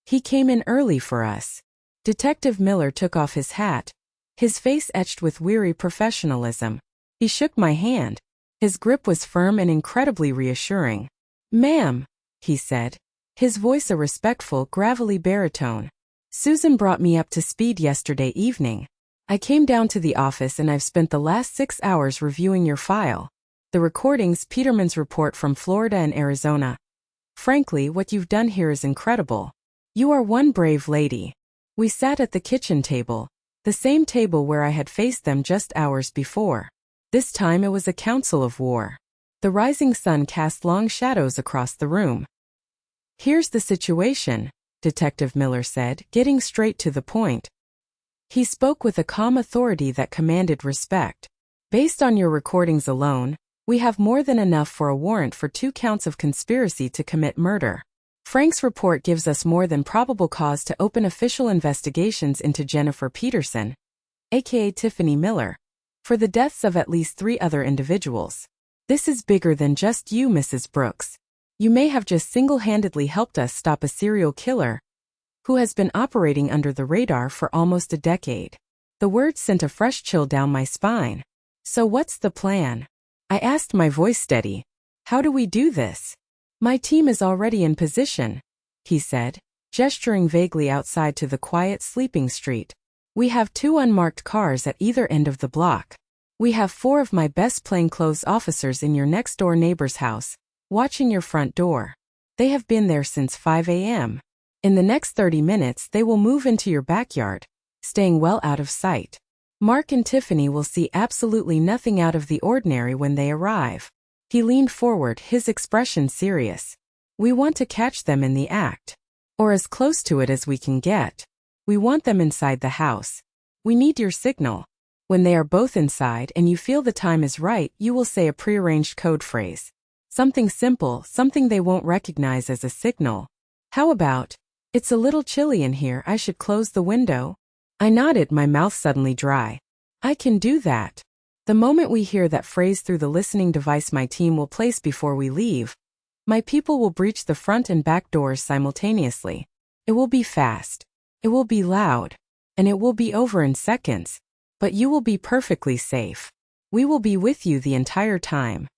He came in early for us." Detective Miller took off his hat, his face etched with weary professionalism. He shook my hand. His grip was firm and incredibly reassuring. "Ma'am," he said, his voice a respectful, gravelly baritone. "Susan brought me up to speed yesterday evening. I came down to the office and I've spent the last 6 hours reviewing your file. The recordings, Peterman's report from Florida and Arizona. Frankly, what you've done here is incredible. You are one brave lady." We sat at the kitchen table, the same table where I had faced them just hours before. This time it was a council of war. The rising sun cast long shadows across the room. "Here's the situation," Detective Miller said, getting straight to the point. He spoke with a calm authority that commanded respect. "Based on your recordings alone, we have more than enough for a warrant for 2 counts of conspiracy to commit murder. Frank's report gives us more than probable cause to open official investigations into Jennifer Peterson, aka Tiffany Miller, for the deaths of at least 3 other individuals. This is bigger than just you, Mrs. Brooks. You may have just single-handedly helped us stop a serial killer who has been operating under the radar for almost a decade." The words sent a fresh chill down my spine. "So what's the plan?" I asked, my voice steady. "How do we do this?" "My team is already in position," he said, gesturing vaguely outside to the quiet, sleeping street. "We have 2 unmarked cars at either end of the block. We have 4 of my best plainclothes officers in your next-door neighbor's house, watching your front door. They have been there since 5 a.m. In the next 30 minutes they will move into your backyard, staying well out of sight. Mark and Tiffany will see absolutely nothing out of the ordinary when they arrive." He leaned forward, his expression serious. "We want to catch them in the act. Or as close to it as we can get. We want them inside the house. We need your signal. When they are both inside and you feel the time is right, you will say a prearranged code phrase. Something simple, something they won't recognize as a signal. How about, 'It's a little chilly in here, I should close the window'?" I nodded, my mouth suddenly dry. "I can do that. The moment we hear that phrase through the listening device my team will place before we leave, my people will breach the front and back doors simultaneously. It will be fast. It will be loud. And it will be over in seconds. But you will be perfectly safe. We will be with you the entire time."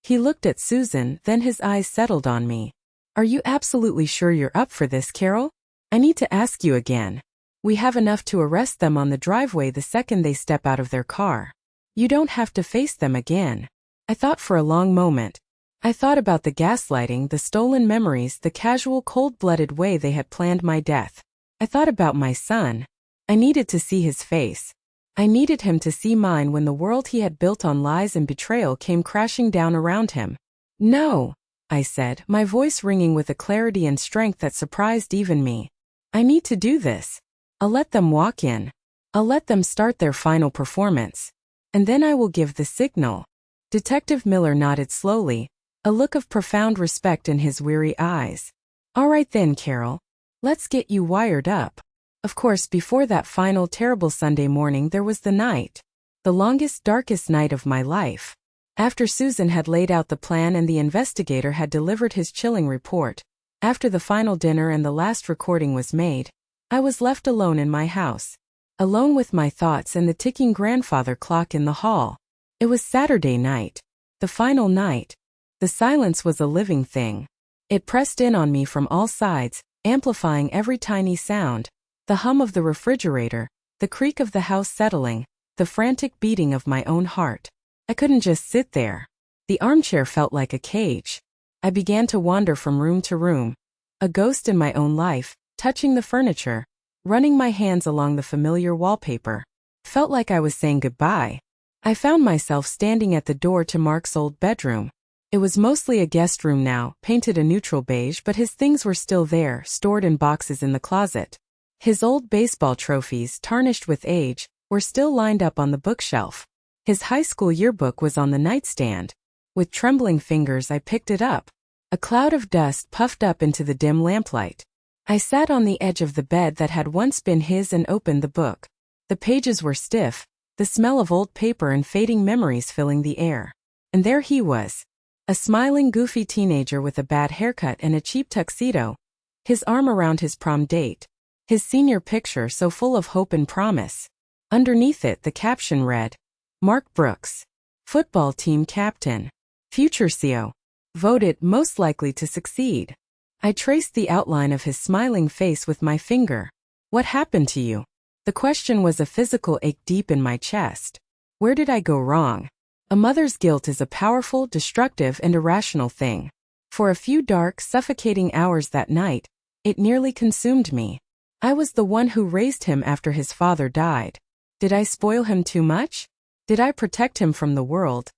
He looked at Susan, then his eyes settled on me. "Are you absolutely sure you're up for this, Carol? I need to ask you again. We have enough to arrest them on the driveway the second they step out of their car. You don't have to face them again." I thought for a long moment. I thought about the gaslighting, the stolen memories, the casual, cold-blooded way they had planned my death. I thought about my son. I needed to see his face. I needed him to see mine when the world he had built on lies and betrayal came crashing down around him. "No," I said, my voice ringing with a clarity and strength that surprised even me. "I need to do this. I'll let them walk in. I'll let them start their final performance. And then I will give the signal." Detective Miller nodded slowly, a look of profound respect in his weary eyes. "All right then, Carol. Let's get you wired up." Of course, before that final terrible Sunday morning there was the night. The longest, darkest night of my life. After Susan had laid out the plan and the investigator had delivered his chilling report, after the final dinner and the last recording was made, I was left alone in my house. Alone with my thoughts and the ticking grandfather clock in the hall. It was Saturday night. The final night. The silence was a living thing. It pressed in on me from all sides, amplifying every tiny sound. The hum of the refrigerator, the creak of the house settling, the frantic beating of my own heart. I couldn't just sit there. The armchair felt like a cage. I began to wander from room to room, a ghost in my own life, touching the furniture, running my hands along the familiar wallpaper. Felt like I was saying goodbye. I found myself standing at the door to Mark's old bedroom. It was mostly a guest room now, painted a neutral beige, but his things were still there, stored in boxes in the closet. His old baseball trophies, tarnished with age, were still lined up on the bookshelf. His high school yearbook was on the nightstand. With trembling fingers I picked it up. A cloud of dust puffed up into the dim lamplight. I sat on the edge of the bed that had once been his and opened the book. The pages were stiff, the smell of old paper and fading memories filling the air. And there he was. A smiling, goofy teenager with a bad haircut and a cheap tuxedo. His arm around his prom date. His senior picture so full of hope and promise. Underneath it the caption read, "Mark Brooks. Football team captain. Future CO. Voted most likely to succeed." I traced the outline of his smiling face with my finger. "What happened to you?" The question was a physical ache deep in my chest. Where did I go wrong? A mother's guilt is a powerful, destructive, and irrational thing. For a few dark, suffocating hours that night, it nearly consumed me. I was the one who raised him after his father died. Did I spoil him too much? Did I protect him from the world,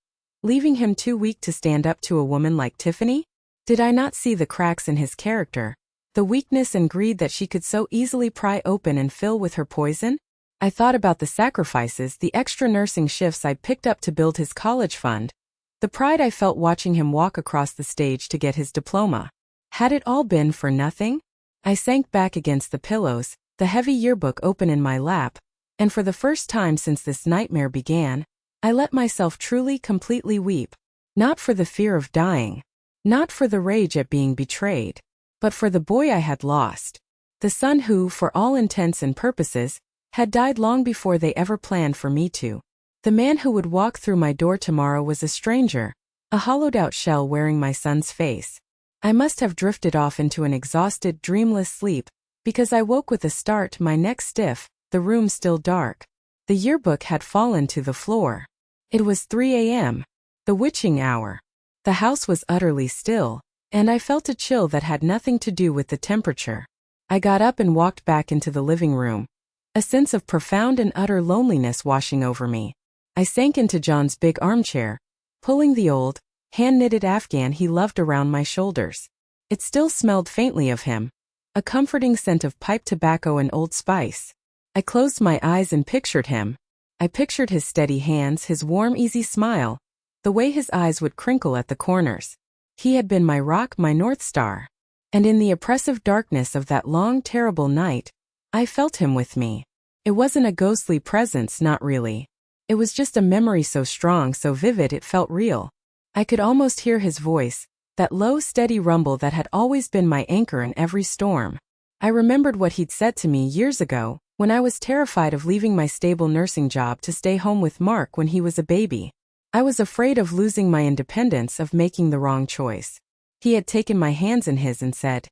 leaving him too weak to stand up to a woman like Tiffany? Did I not see the cracks in his character, the weakness and greed that she could so easily pry open and fill with her poison? I thought about the sacrifices, the extra nursing shifts I picked up to build his college fund, the pride I felt watching him walk across the stage to get his diploma. Had it all been for nothing? I sank back against the pillows, the heavy yearbook open in my lap, and for the first time since this nightmare began, I let myself truly, completely weep. Not for the fear of dying, not for the rage at being betrayed, but for the boy I had lost. The son who, for all intents and purposes, had died long before they ever planned for me to. The man who would walk through my door tomorrow was a stranger, a hollowed-out shell wearing my son's face. I must have drifted off into an exhausted, dreamless sleep, because I woke with a start, my neck stiff, the room still dark. The yearbook had fallen to the floor. It was 3 a.m., the witching hour. The house was utterly still, and I felt a chill that had nothing to do with the temperature. I got up and walked back into the living room, a sense of profound and utter loneliness washing over me. I sank into John's big armchair, pulling the old, hand-knitted afghan he loved around my shoulders. It still smelled faintly of him, a comforting scent of pipe tobacco and Old Spice. I closed my eyes and pictured him. I pictured his steady hands, his warm, easy smile, the way his eyes would crinkle at the corners. He had been my rock, my North Star. And in the oppressive darkness of that long, terrible night, I felt him with me. It wasn't a ghostly presence, not really. It was just a memory so strong, so vivid it felt real. I could almost hear his voice, that low, steady rumble that had always been my anchor in every storm. I remembered what he'd said to me years ago, when I was terrified of leaving my stable nursing job to stay home with Mark when he was a baby. I was afraid of losing my independence, of making the wrong choice. He had taken my hands in his and said,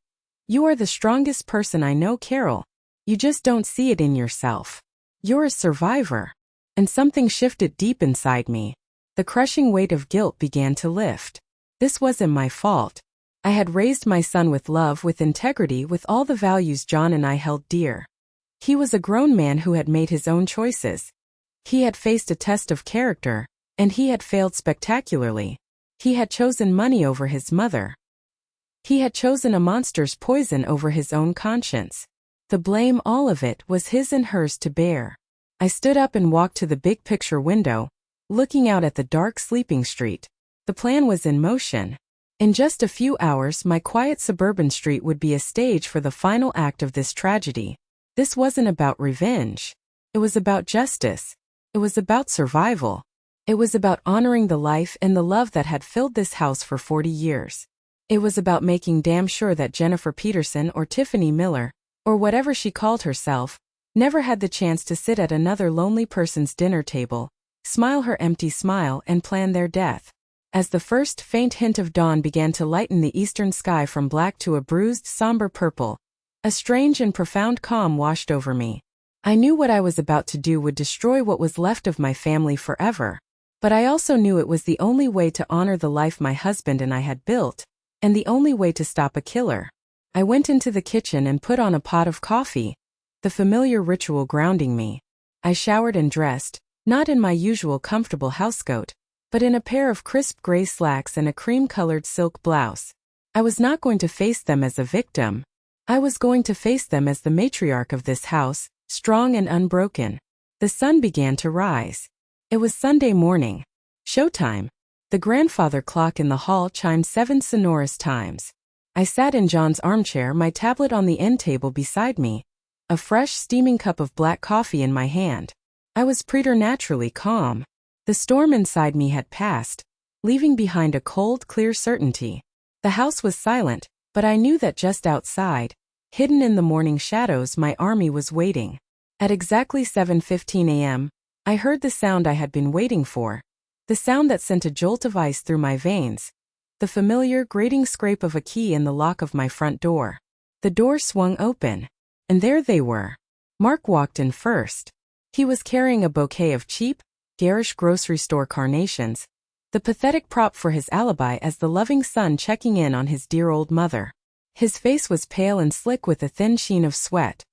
"You are the strongest person I know, Carol. You just don't see it in yourself. You're a survivor." And something shifted deep inside me. The crushing weight of guilt began to lift. This wasn't my fault. I had raised my son with love, with integrity, with all the values John and I held dear. He was a grown man who had made his own choices. He had faced a test of character, and he had failed spectacularly. He had chosen money over his mother. He had chosen a monster's poison over his own conscience. The blame, all of it, was his and hers to bear. I stood up and walked to the big picture window, looking out at the dark sleeping street. The plan was in motion. In just a few hours, my quiet suburban street would be a stage for the final act of this tragedy. This wasn't about revenge. It was about justice. It was about survival. It was about honoring the life and the love that had filled this house for 40 years. It was about making damn sure that Jennifer Peterson or Tiffany Miller, or whatever she called herself, never had the chance to sit at another lonely person's dinner table, smile her empty smile and plan their death. As the first faint hint of dawn began to lighten the eastern sky from black to a bruised, somber purple, a strange and profound calm washed over me. I knew what I was about to do would destroy what was left of my family forever, but I also knew it was the only way to honor the life my husband and I had built, and the only way to stop a killer. I went into the kitchen and put on a pot of coffee, the familiar ritual grounding me. I showered and dressed, not in my usual comfortable housecoat, but in a pair of crisp gray slacks and a cream-colored silk blouse. I was not going to face them as a victim. I was going to face them as the matriarch of this house, strong and unbroken. The sun began to rise. It was Sunday morning. Showtime. The grandfather clock in the hall chimed 7 sonorous times. I sat in John's armchair, my tablet on the end table beside me, a fresh steaming cup of black coffee in my hand. I was preternaturally calm. The storm inside me had passed, leaving behind a cold, clear certainty. The house was silent, but I knew that just outside, hidden in the morning shadows, my army was waiting. At exactly 7:15 a.m., I heard the sound I had been waiting for, the sound that sent a jolt of ice through my veins, the familiar grating scrape of a key in the lock of my front door. The door swung open, and there they were. Mark walked in first. He was carrying a bouquet of cheap, garish grocery store carnations, the pathetic prop for his alibi as the loving son checking in on his dear old mother. His face was pale and slick with a thin sheen of sweat.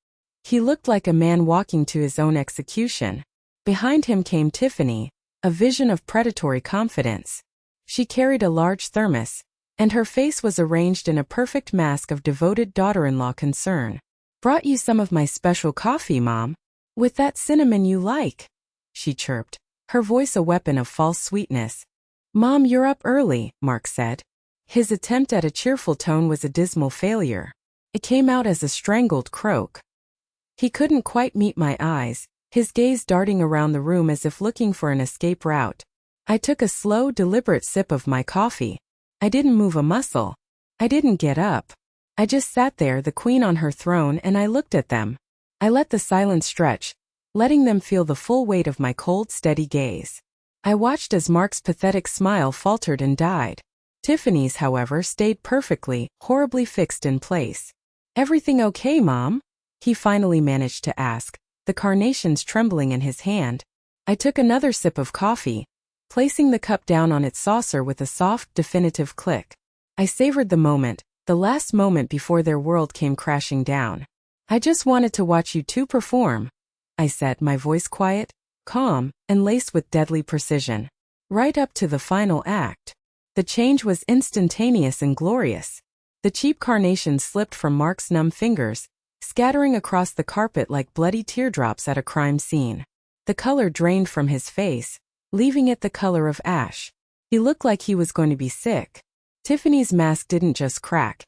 He looked like a man walking to his own execution. Behind him came Tiffany, a vision of predatory confidence. She carried a large thermos, and her face was arranged in a perfect mask of devoted daughter-in-law concern. "Brought you some of my special coffee, Mom. With that cinnamon you like," she chirped, her voice a weapon of false sweetness. "Mom, you're up early," Mark said. His attempt at a cheerful tone was a dismal failure. It came out as a strangled croak. He couldn't quite meet my eyes, his gaze darting around the room as if looking for an escape route. I took a slow, deliberate sip of my coffee. I didn't move a muscle. I didn't get up. I just sat there, the queen on her throne, and I looked at them. I let the silence stretch, letting them feel the full weight of my cold, steady gaze. I watched as Mark's pathetic smile faltered and died. Tiffany's, however, stayed perfectly, horribly fixed in place. "Everything okay, Mom?" he finally managed to ask, the carnations trembling in his hand. I took another sip of coffee, placing the cup down on its saucer with a soft, definitive click. I savored the moment, the last moment before their world came crashing down. "I just wanted to watch you two perform," I said, my voice quiet, calm, and laced with deadly precision. Right up to the final act. The change was instantaneous and glorious. The cheap carnations slipped from Mark's numb fingers, scattering across the carpet like bloody teardrops at a crime scene. The color drained from his face, leaving it the color of ash. He looked like he was going to be sick. Tiffany's mask didn't just crack.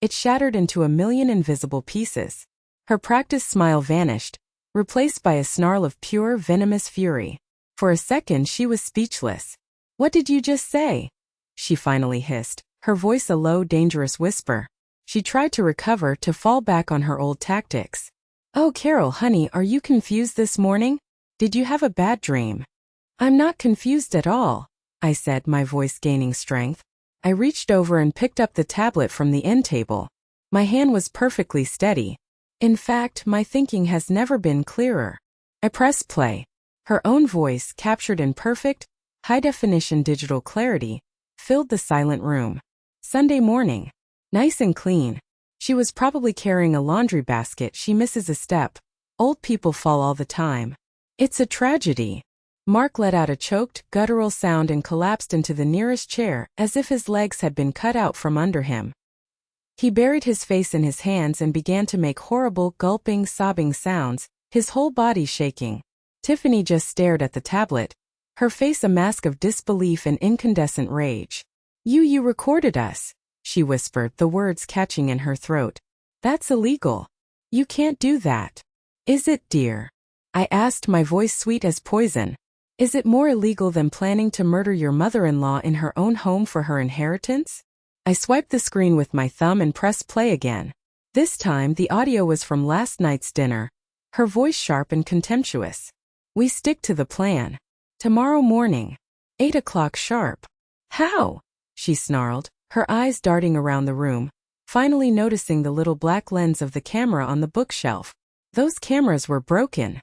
It shattered into a million invisible pieces. Her practiced smile vanished, replaced by a snarl of pure, venomous fury. For a second she was speechless. "What did you just say?" she finally hissed, her voice a low, dangerous whisper. She tried to recover, to fall back on her old tactics. "Oh, Carol, honey, are you confused this morning? Did you have a bad dream?" "I'm not confused at all," I said, my voice gaining strength. I reached over and picked up the tablet from the end table. My hand was perfectly steady. In fact, my thinking has never been clearer. I pressed play. Her own voice, captured in perfect, high-definition digital clarity, filled the silent room. Sunday morning. Nice and clean. She was probably carrying a laundry basket. She misses a step. Old people fall all the time. It's a tragedy. Mark let out a choked, guttural sound and collapsed into the nearest chair as if his legs had been cut out from under him. He buried his face in his hands and began to make horrible, gulping, sobbing sounds, his whole body shaking. Tiffany just stared at the tablet, her face a mask of disbelief and incandescent rage. You recorded us," she whispered, the words catching in her throat. "That's illegal. You can't do that." "Is it, dear?" I asked, my voice sweet as poison. "Is it more illegal than planning to murder your mother-in-law in her own home for her inheritance?" I swiped the screen with my thumb and pressed play again. This time the audio was from last night's dinner, her voice sharp and contemptuous. "We stick to the plan. Tomorrow morning, 8 o'clock sharp." "How?" she snarled, her eyes darting around the room, finally noticing the little black lens of the camera on the bookshelf. "Those cameras were broken."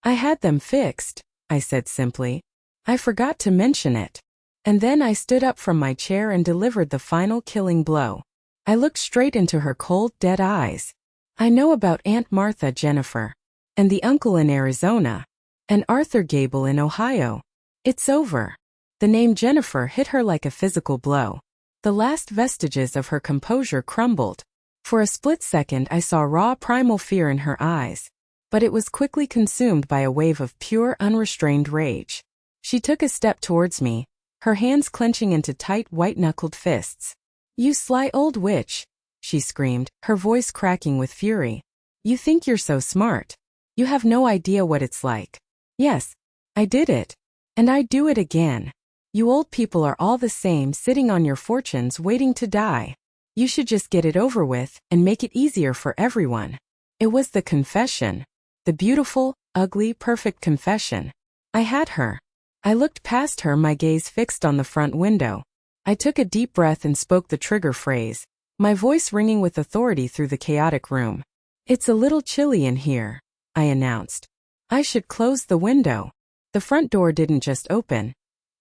"I had them fixed," I said simply. "I forgot to mention it." And then I stood up from my chair and delivered the final killing blow. I looked straight into her cold, dead eyes. "I know about Aunt Martha, Jennifer. And the uncle in Arizona. And Arthur Gable in Ohio. It's over." The name Jennifer hit her like a physical blow. The last vestiges of her composure crumbled. For a split second I saw raw primal fear in her eyes. But it was quickly consumed by a wave of pure, unrestrained rage. She took a step towards me, her hands clenching into tight, white-knuckled fists. "You sly old witch," she screamed, her voice cracking with fury. "You think you're so smart. You have no idea what it's like. Yes, I did it. And I'd do it again. You old people are all the same, sitting on your fortunes waiting to die. You should just get it over with and make it easier for everyone." It was the confession. The beautiful, ugly, perfect confession. I had her. I looked past her, my gaze fixed on the front window. I took a deep breath and spoke the trigger phrase, my voice ringing with authority through the chaotic room. "It's a little chilly in here," I announced. "I should close the window." The front door didn't just open.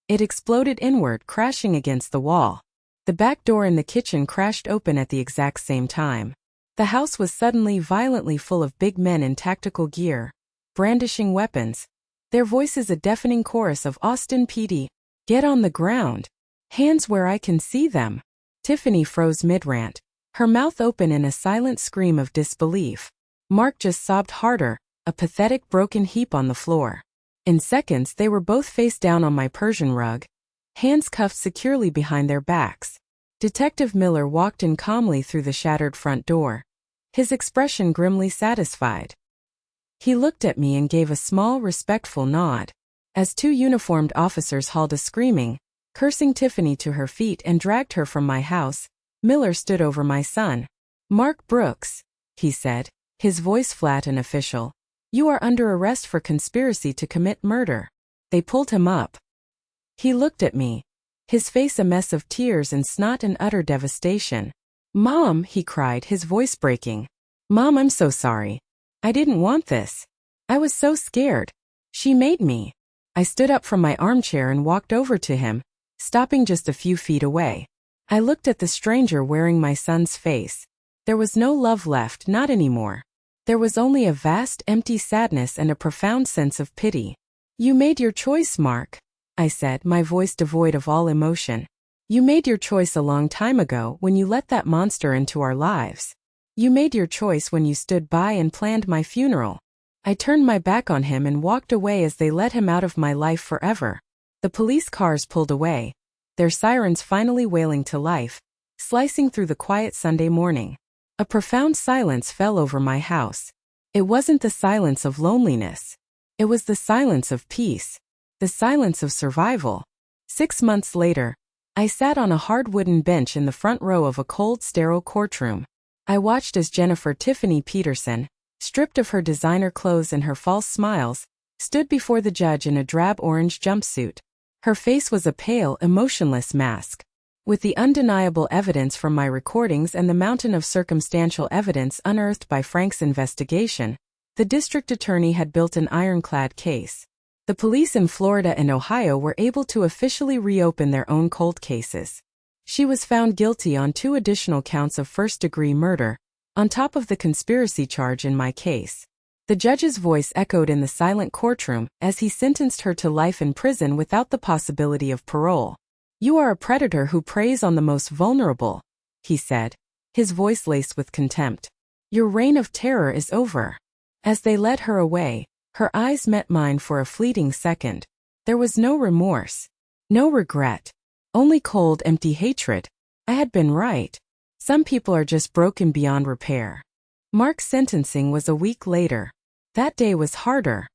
It exploded inward, crashing against the wall. The back door in the kitchen crashed open at the exact same time. The house was suddenly violently full of big men in tactical gear, brandishing weapons, their voices a deafening chorus of Austin PD. "Get on the ground. Hands where I can see them." Tiffany froze mid-rant, her mouth open in a silent scream of disbelief. Mark just sobbed harder, a pathetic broken heap on the floor. In seconds they were both face down on my Persian rug, hands cuffed securely behind their backs. Detective Miller walked in calmly through the shattered front door, his expression grimly satisfied. He looked at me and gave a small, respectful nod. As two uniformed officers hauled a screaming, cursing Tiffany to her feet and dragged her from my house, Miller stood over my son. "Mark Brooks," he said, his voice flat and official, "you are under arrest for conspiracy to commit murder." They pulled him up. He looked at me, his face a mess of tears and snot and utter devastation. "Mom," he cried, his voice breaking. "Mom, I'm so sorry. I didn't want this. I was so scared. She made me." I stood up from my armchair and walked over to him, stopping just a few feet away. I looked at the stranger wearing my son's face. There was no love left, not anymore. There was only a vast, empty sadness and a profound sense of pity. "You made your choice, Mark," I said, my voice devoid of all emotion. "You made your choice a long time ago when you let that monster into our lives. You made your choice when you stood by and planned my funeral." I turned my back on him and walked away as they let him out of my life forever. The police cars pulled away, their sirens finally wailing to life, slicing through the quiet Sunday morning. A profound silence fell over my house. It wasn't the silence of loneliness. It was the silence of peace, the silence of survival. 6 months later, I sat on a hard wooden bench in the front row of a cold, sterile courtroom. I watched as Jennifer Tiffany Peterson, stripped of her designer clothes and her false smiles, stood before the judge in a drab orange jumpsuit. Her face was a pale, emotionless mask. With the undeniable evidence from my recordings and the mountain of circumstantial evidence unearthed by Frank's investigation, the district attorney had built an ironclad case. The police in Florida and Ohio were able to officially reopen their own cold cases. She was found guilty on 2 additional counts of first-degree murder, on top of the conspiracy charge in my case. The judge's voice echoed in the silent courtroom as he sentenced her to life in prison without the possibility of parole. "You are a predator who preys on the most vulnerable," he said, his voice laced with contempt. "Your reign of terror is over." As they led her away, her eyes met mine for a fleeting second. There was no remorse, no regret, only cold, empty hatred. I had been right. Some people are just broken beyond repair. Mark's sentencing was a week later. That day was harder.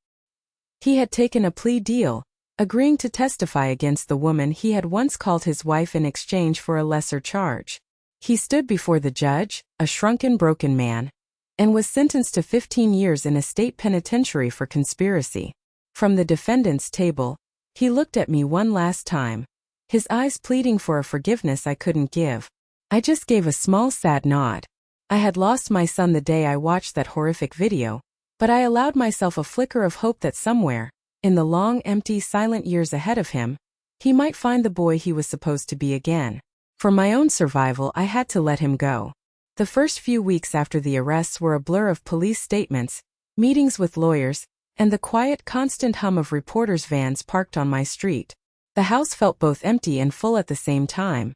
He had taken a plea deal, agreeing to testify against the woman he had once called his wife in exchange for a lesser charge. He stood before the judge, a shrunken, broken man, and was sentenced to 15 years in a state penitentiary for conspiracy. From the defendant's table, he looked at me one last time, his eyes pleading for a forgiveness I couldn't give. I just gave a small, sad nod. I had lost my son the day I watched that horrific video, but I allowed myself a flicker of hope that somewhere, in the long, empty, silent years ahead of him, he might find the boy he was supposed to be again. For my own survival, I had to let him go. The first few weeks after the arrests were a blur of police statements, meetings with lawyers, and the quiet, constant hum of reporters' vans parked on my street. The house felt both empty and full at the same time.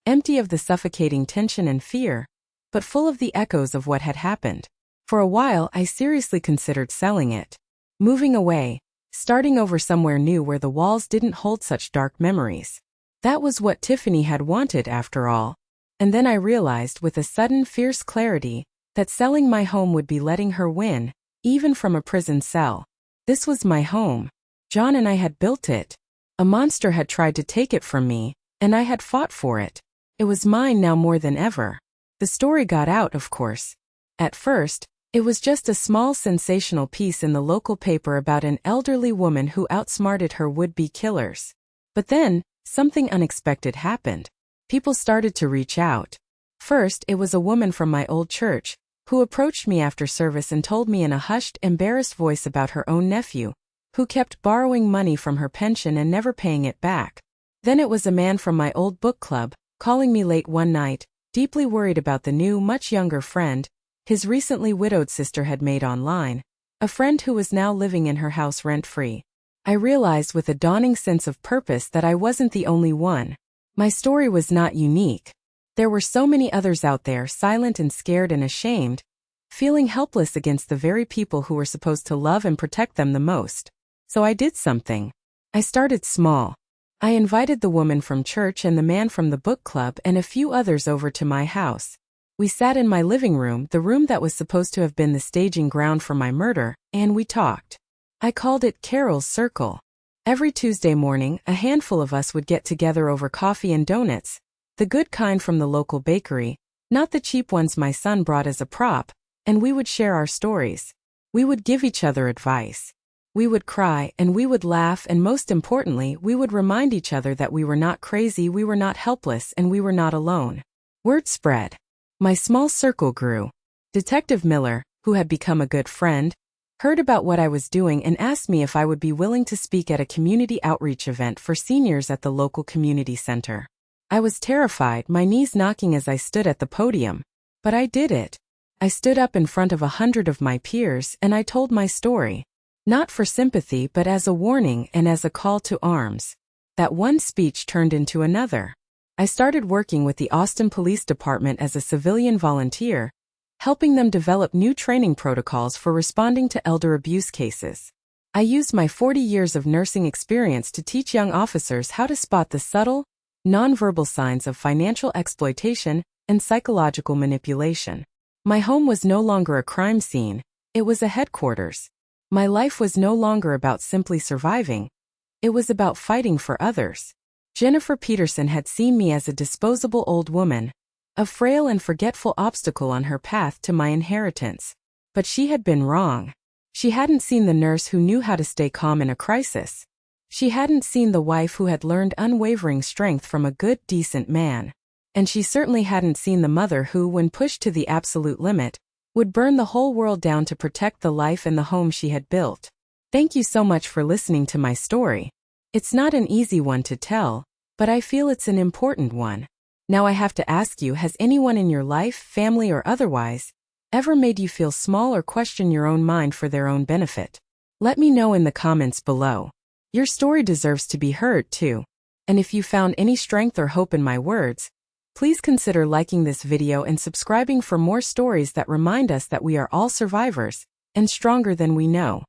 Empty of the suffocating tension and fear, but full of the echoes of what had happened. For a while, I seriously considered selling it. Moving away, starting over somewhere new where the walls didn't hold such dark memories. That was what Tiffany had wanted after all. And then I realized with a sudden fierce clarity that selling my home would be letting her win, even from a prison cell. This was my home. John and I had built it. A monster had tried to take it from me, and I had fought for it. It was mine now more than ever. The story got out, of course. At first, it was just a small sensational piece in the local paper about an elderly woman who outsmarted her would-be killers. But then, something unexpected happened. People started to reach out. First, it was a woman from my old church, who approached me after service and told me in a hushed, embarrassed voice about her own nephew, who kept borrowing money from her pension and never paying it back. Then it was a man from my old book club, calling me late one night, deeply worried about the new, much younger friend his recently widowed sister had made online, a friend who was now living in her house rent-free. I realized with a dawning sense of purpose that I wasn't the only one. My story was not unique. There were so many others out there, silent and scared and ashamed, feeling helpless against the very people who were supposed to love and protect them the most. So I did something. I started small. I invited the woman from church and the man from the book club and a few others over to my house. We sat in my living room, the room that was supposed to have been the staging ground for my murder, and we talked. I called it Carol's Circle. Every Tuesday morning, a handful of us would get together over coffee and donuts, the good kind from the local bakery, not the cheap ones my son brought as a prop, and we would share our stories. We would give each other advice. We would cry and we would laugh, and most importantly, we would remind each other that we were not crazy, we were not helpless, and we were not alone. Word spread. My small circle grew. Detective Miller, who had become a good friend, heard about what I was doing and asked me if I would be willing to speak at a community outreach event for seniors at the local community center. I was terrified, my knees knocking as I stood at the podium. But I did it. I stood up in front of 100 of my peers and I told my story. Not for sympathy but as a warning and as a call to arms. That one speech turned into another. I started working with the Austin Police Department as a civilian volunteer, helping them develop new training protocols for responding to elder abuse cases. I used my 40 years of nursing experience to teach young officers how to spot the subtle, nonverbal signs of financial exploitation and psychological manipulation. My home was no longer a crime scene, it was a headquarters. My life was no longer about simply surviving, it was about fighting for others. Jennifer Peterson had seen me as a disposable old woman, a frail and forgetful obstacle on her path to my inheritance. But she had been wrong. She hadn't seen the nurse who knew how to stay calm in a crisis. She hadn't seen the wife who had learned unwavering strength from a good, decent man. And she certainly hadn't seen the mother who, when pushed to the absolute limit, would burn the whole world down to protect the life and the home she had built. Thank you so much for listening to my story. It's not an easy one to tell, but I feel it's an important one. Now I have to ask you, has anyone in your life, family or otherwise, ever made you feel small or question your own mind for their own benefit? Let me know in the comments below. Your story deserves to be heard too. And if you found any strength or hope in my words, please consider liking this video and subscribing for more stories that remind us that we are all survivors and stronger than we know.